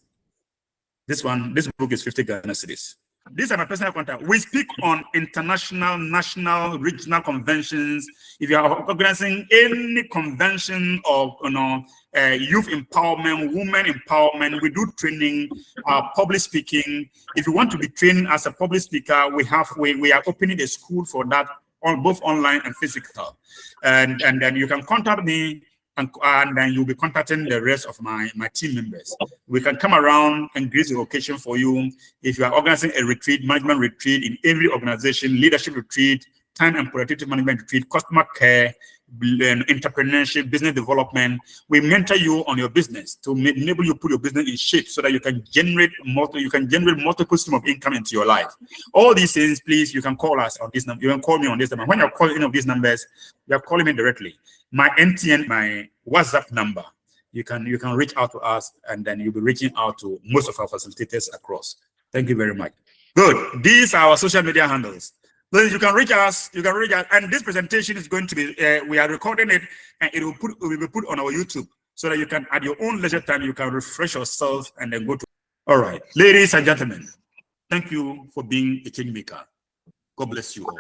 This book is 50 Ghana cedis. These are my personal contact. We speak on international, national, regional conventions. If you are organizing any convention of youth empowerment, women empowerment, we do training, public speaking. If you want to be trained as a public speaker, we are opening a school for that, on both online and physical. And then you can contact me. And then you'll be contacting the rest of my team members. We can come around and grace the occasion for you. If you are organizing a retreat, management retreat in every organization, leadership retreat, time and productivity management retreat, customer care, entrepreneurship, business development, we mentor you on your business to enable you put your business in shape so that you can generate multiple streams of income into your life. All these things, please, you can call us on this number. You can call me on this number. When you're calling any of these numbers, you're calling me directly. My MTN, my WhatsApp number. You can reach out to us, and then you'll be reaching out to most of our facilitators across. Thank you very much. Good. These are our social media handles. Then you can reach us. And this presentation is going to be. We are recording it, and it will be put on our YouTube so that you can, at your own leisure time, you can refresh yourself and then go to. All right, ladies and gentlemen, thank you for being a change maker. God bless you all.